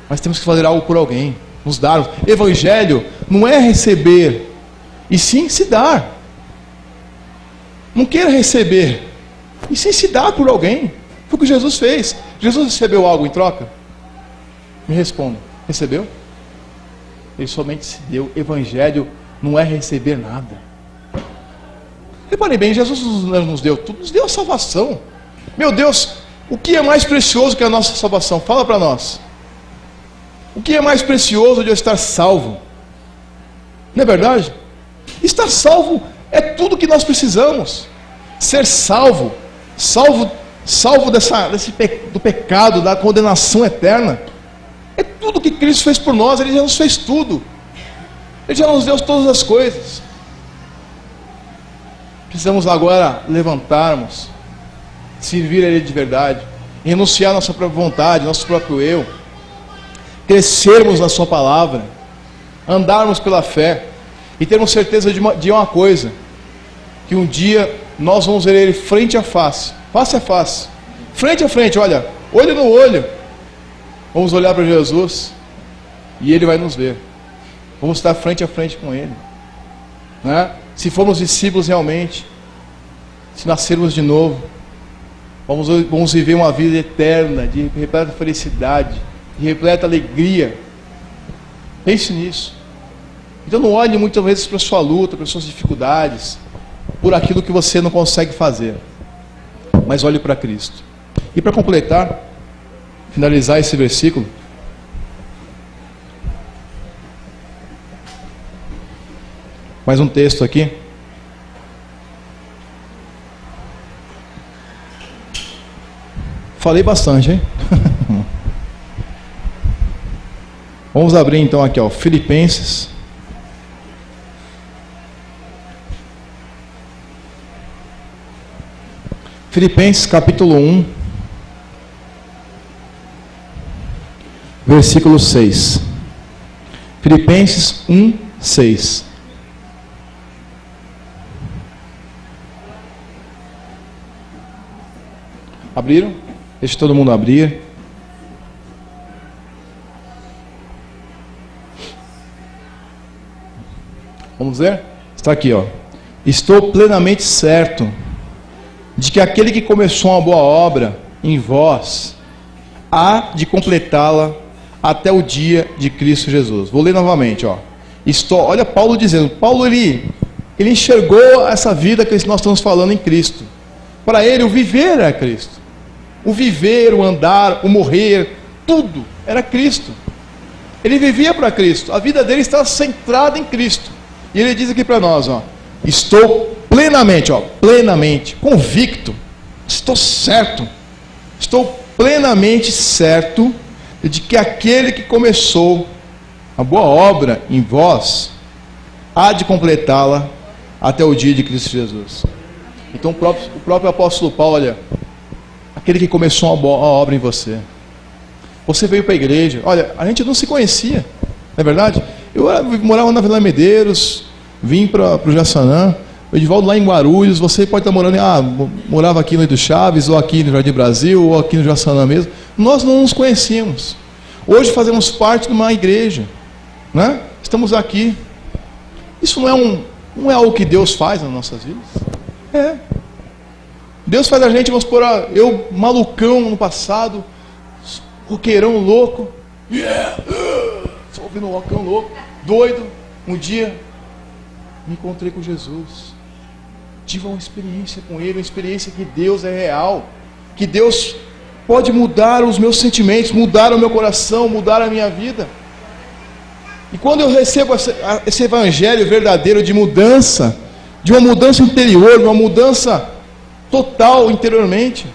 Mas temos que fazer algo por alguém. Nos dar. Evangelho não é receber, e sim se dar. Não queira receber, e sim se dar por alguém. Foi o que Jesus fez. Jesus recebeu algo em troca? Me responda. Recebeu? Ele somente se deu. Evangelho não é receber nada. Reparem bem, Jesus nos deu tudo, nos deu a salvação. Meu Deus, o que é mais precioso que a nossa salvação? Fala para nós. O que é mais precioso de eu estar salvo? Não é verdade? Estar salvo é tudo que nós precisamos. Ser salvo do pecado, da condenação eterna, é tudo que Cristo fez por nós. Ele já nos fez tudo. Ele já nos deu todas as coisas. Precisamos agora levantarmos, servir a Ele de verdade, renunciar à nossa própria vontade, nosso próprio eu, crescermos na Sua palavra, andarmos pela fé e termos certeza de uma coisa, que um dia nós vamos ver Ele frente a face, face a face, frente a frente, olha, olho no olho. Vamos olhar para Jesus e Ele vai nos ver. Vamos estar frente a frente com Ele, né? Se formos discípulos realmente, se nascermos de novo, vamos viver uma vida eterna, de repleta felicidade, de repleta alegria. Pense nisso. Então não olhe muitas vezes para a sua luta, para as suas dificuldades, por aquilo que você não consegue fazer, mas olhe para Cristo. E para completar, finalizar esse versículo, mais um texto aqui. Falei bastante, hein? Vamos abrir então aqui, ó, Filipenses. Filipenses capítulo 1, versículo 6. Filipenses 1, 6. Abriram? Deixa todo mundo abrir. Vamos ver? Está aqui, ó. Estou plenamente certo de que aquele que começou uma boa obra em vós há de completá-la até o dia de Cristo Jesus. Vou ler novamente, ó. Olha Paulo dizendo. Paulo ele enxergou essa vida que nós estamos falando em Cristo. Para ele o viver era Cristo. O viver, o andar, o morrer, tudo era Cristo. Ele vivia para Cristo. A vida dele estava centrada em Cristo. E ele diz aqui para nós, ó, estou plenamente convicto, estou certo, estou plenamente certo de que aquele que começou a boa obra em vós há de completá-la até o dia de Cristo Jesus. Então o próprio apóstolo Paulo, olha, aquele que começou a boa obra em você. Você veio para a igreja, olha, a gente não se conhecia, não é verdade? Eu morava na Vila Medeiros, vim para o Jaçanã, o Edivaldo lá em Guarulhos, você pode estar morando, morava aqui no Edu Chaves, ou aqui no Jardim Brasil, ou aqui no Jaçanã mesmo. Nós não nos conhecíamos. Hoje fazemos parte de uma igreja, né? Estamos aqui. Isso não é algo que Deus faz nas nossas vidas? É. Deus faz a gente, vamos supor, eu malucão no passado, roqueirão louco, só ouvindo um rockão louco, doido, um dia me encontrei com Jesus, tive uma experiência com Ele, uma experiência que Deus é real, que Deus pode mudar os meus sentimentos, mudar o meu coração, mudar a minha vida. E quando eu recebo esse evangelho verdadeiro de mudança, de uma mudança interior, de uma mudança total interiormente,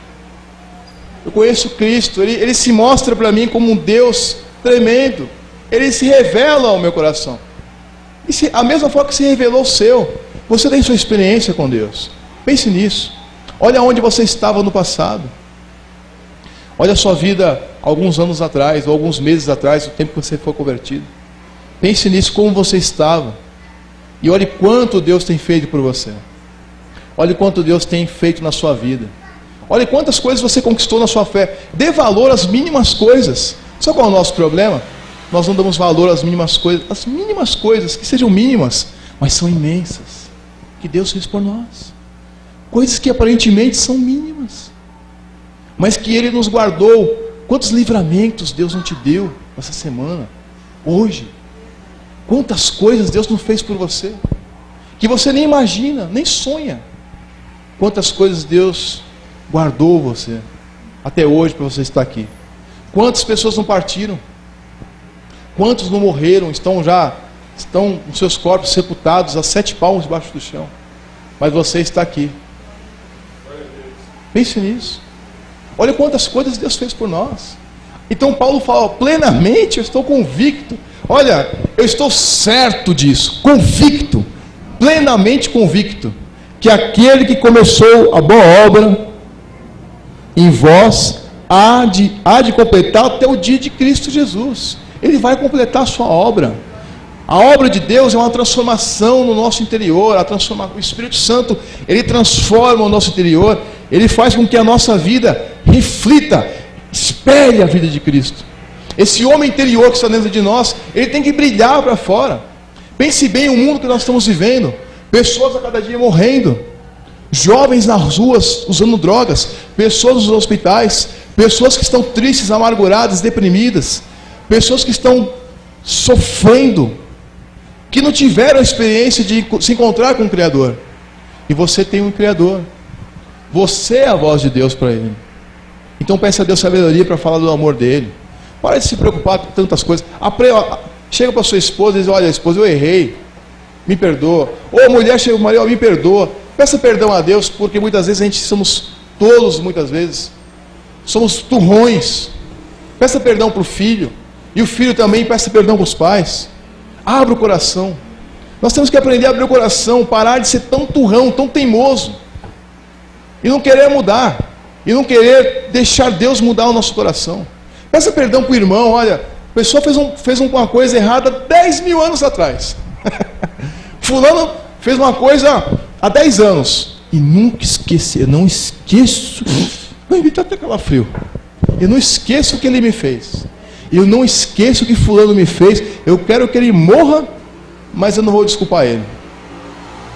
eu conheço Cristo, Ele se mostra para mim como um Deus tremendo, Ele se revela ao meu coração. E a mesma forma que se revelou o seu, você tem sua experiência com Deus. Pense nisso. Olha onde você estava no passado. Olha a sua vida alguns anos atrás, ou alguns meses atrás, o tempo que você foi convertido. Pense nisso, como você estava. E olhe quanto Deus tem feito por você. Olhe quanto Deus tem feito na sua vida. Olhe quantas coisas você conquistou na sua fé. Dê valor às mínimas coisas. Sabe qual é o nosso problema? Nós não damos valor às mínimas coisas, que sejam mínimas, mas são imensas, que Deus fez por nós. Coisas que aparentemente são mínimas, mas que Ele nos guardou. Quantos livramentos Deus não te deu essa semana, hoje? Quantas coisas Deus não fez por você, que você nem imagina, nem sonha. Quantas coisas Deus guardou você, até hoje, para você estar aqui. Quantas pessoas não partiram? Quantos não morreram, estão com seus corpos sepultados a 7 palmos debaixo do chão. Mas você está aqui. Pense nisso. Olha quantas coisas Deus fez por nós. Então Paulo fala, plenamente eu estou convicto. Olha, eu estou certo disso, convicto, plenamente convicto, que aquele que começou a boa obra em vós há de completar até o dia de Cristo Jesus. Ele vai completar a sua obra. A obra de Deus é uma transformação no nosso interior. O Espírito Santo, Ele transforma o nosso interior. Ele faz com que a nossa vida reflita, espelhe a vida de Cristo. Esse homem interior que está dentro de nós, ele tem que brilhar para fora. Pense bem o mundo que nós estamos vivendo. Pessoas a cada dia morrendo. Jovens nas ruas usando drogas. Pessoas nos hospitais. Pessoas que estão tristes, amarguradas, deprimidas. Pessoas que estão sofrendo, que não tiveram a experiência de se encontrar com o Criador. E você tem um Criador. Você é a voz de Deus para ele. Então peça a Deus sabedoria para falar do amor dele. Para de se preocupar com tantas coisas. Chega para sua esposa e diz, olha, esposa, eu errei, me perdoa. Ou a mulher chega para o marido, me perdoa. Peça perdão a Deus, porque muitas vezes a gente somos tolos, muitas vezes. somos turrões. Peça perdão para o filho, e o filho também peça perdão para os pais. Abra o coração. Nós temos que aprender a abrir o coração, parar de ser tão turrão, tão teimoso, e não querer mudar, e não querer deixar Deus mudar o nosso coração. Peça perdão para o irmão. Olha, a pessoa fez uma coisa errada 10 mil anos atrás. Fulano fez uma coisa há 10 anos, e nunca esqueci, eu não esqueço, me está até calafrio, eu não esqueço o que ele me fez, eu não esqueço o que fulano me fez, eu quero que ele morra, mas eu não vou desculpar ele.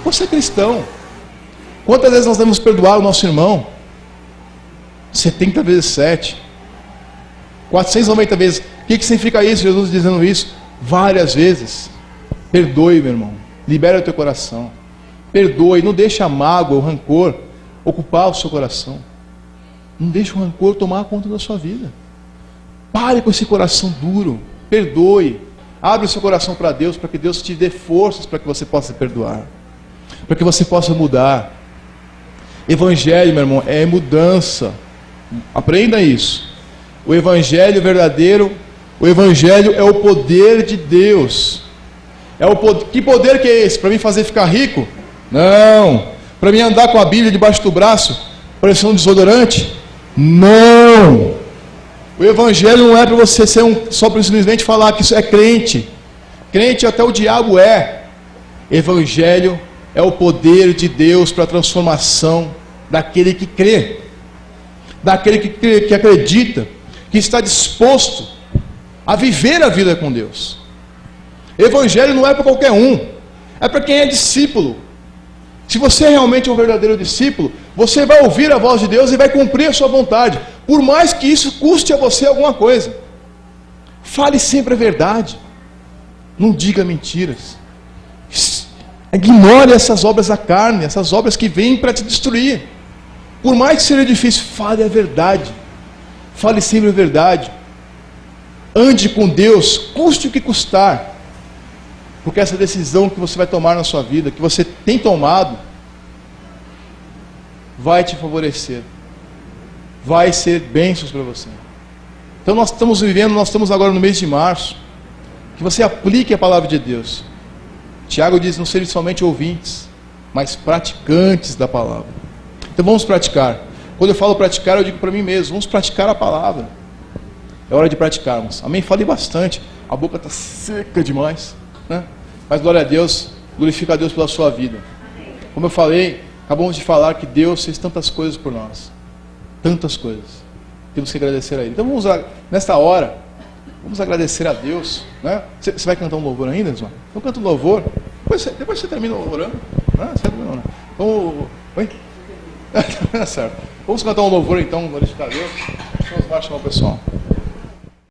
Você é cristão. Quantas vezes nós devemos perdoar o nosso irmão? 70 vezes 7, 490 vezes. O que significa isso? Jesus dizendo isso várias vezes. Perdoe, meu irmão, libera o teu coração, perdoe, não deixe a mágoa, o rancor ocupar o seu coração, não deixe o rancor tomar conta da sua vida. Pare com esse coração duro, perdoe, abre o seu coração para Deus, para que Deus te dê forças para que você possa perdoar, para que você possa mudar. Evangelho, meu irmão, é mudança. Aprenda isso. O evangelho verdadeiro, o evangelho é o poder de Deus. Que poder que é esse? Para mim fazer ficar rico? Não. Para mim andar com a Bíblia debaixo do braço, parecendo um desodorante? Não. O evangelho não é para você ser só simplesmente falar que isso é crente. Crente até o diabo é. Evangelho é o poder de Deus para a transformação daquele que crê, daquele que acredita, que está disposto a viver a vida com Deus. Evangelho não é para qualquer um, é para quem é discípulo. Se você é realmente um verdadeiro discípulo, você vai ouvir a voz de Deus e vai cumprir a sua vontade, por mais que isso custe a você alguma coisa. Fale sempre a verdade, não diga mentiras, ignore essas obras da carne, essas obras que vêm para te destruir. Por mais que seja difícil, fale a verdade, fale sempre a verdade, ande com Deus, custe o que custar, porque essa decisão que você vai tomar na sua vida, que você tem tomado, vai te favorecer, vai ser bênçãos para você. Então nós estamos agora no mês de março, que você aplique a palavra de Deus. Tiago diz, não serem somente ouvintes, mas praticantes da palavra. Então vamos praticar. Quando eu falo praticar, eu digo para mim mesmo, vamos praticar a palavra. É hora de praticarmos. Amém? Falei bastante, a boca está seca demais, né? Mas glória a Deus, glorifica a Deus pela sua vida. Como eu falei, acabamos de falar que Deus fez tantas coisas por nós, tantas coisas, temos que agradecer a Ele. Então vamos, nesta hora, vamos agradecer a Deus, né? Você vai cantar um louvor ainda, Zé? Então canta um louvor, depois você termina louvando, né? Você termina, né? Então, oi? Certo. Vamos cantar um louvor então, glorificar a Deus. Deixa eu chamar o pessoal.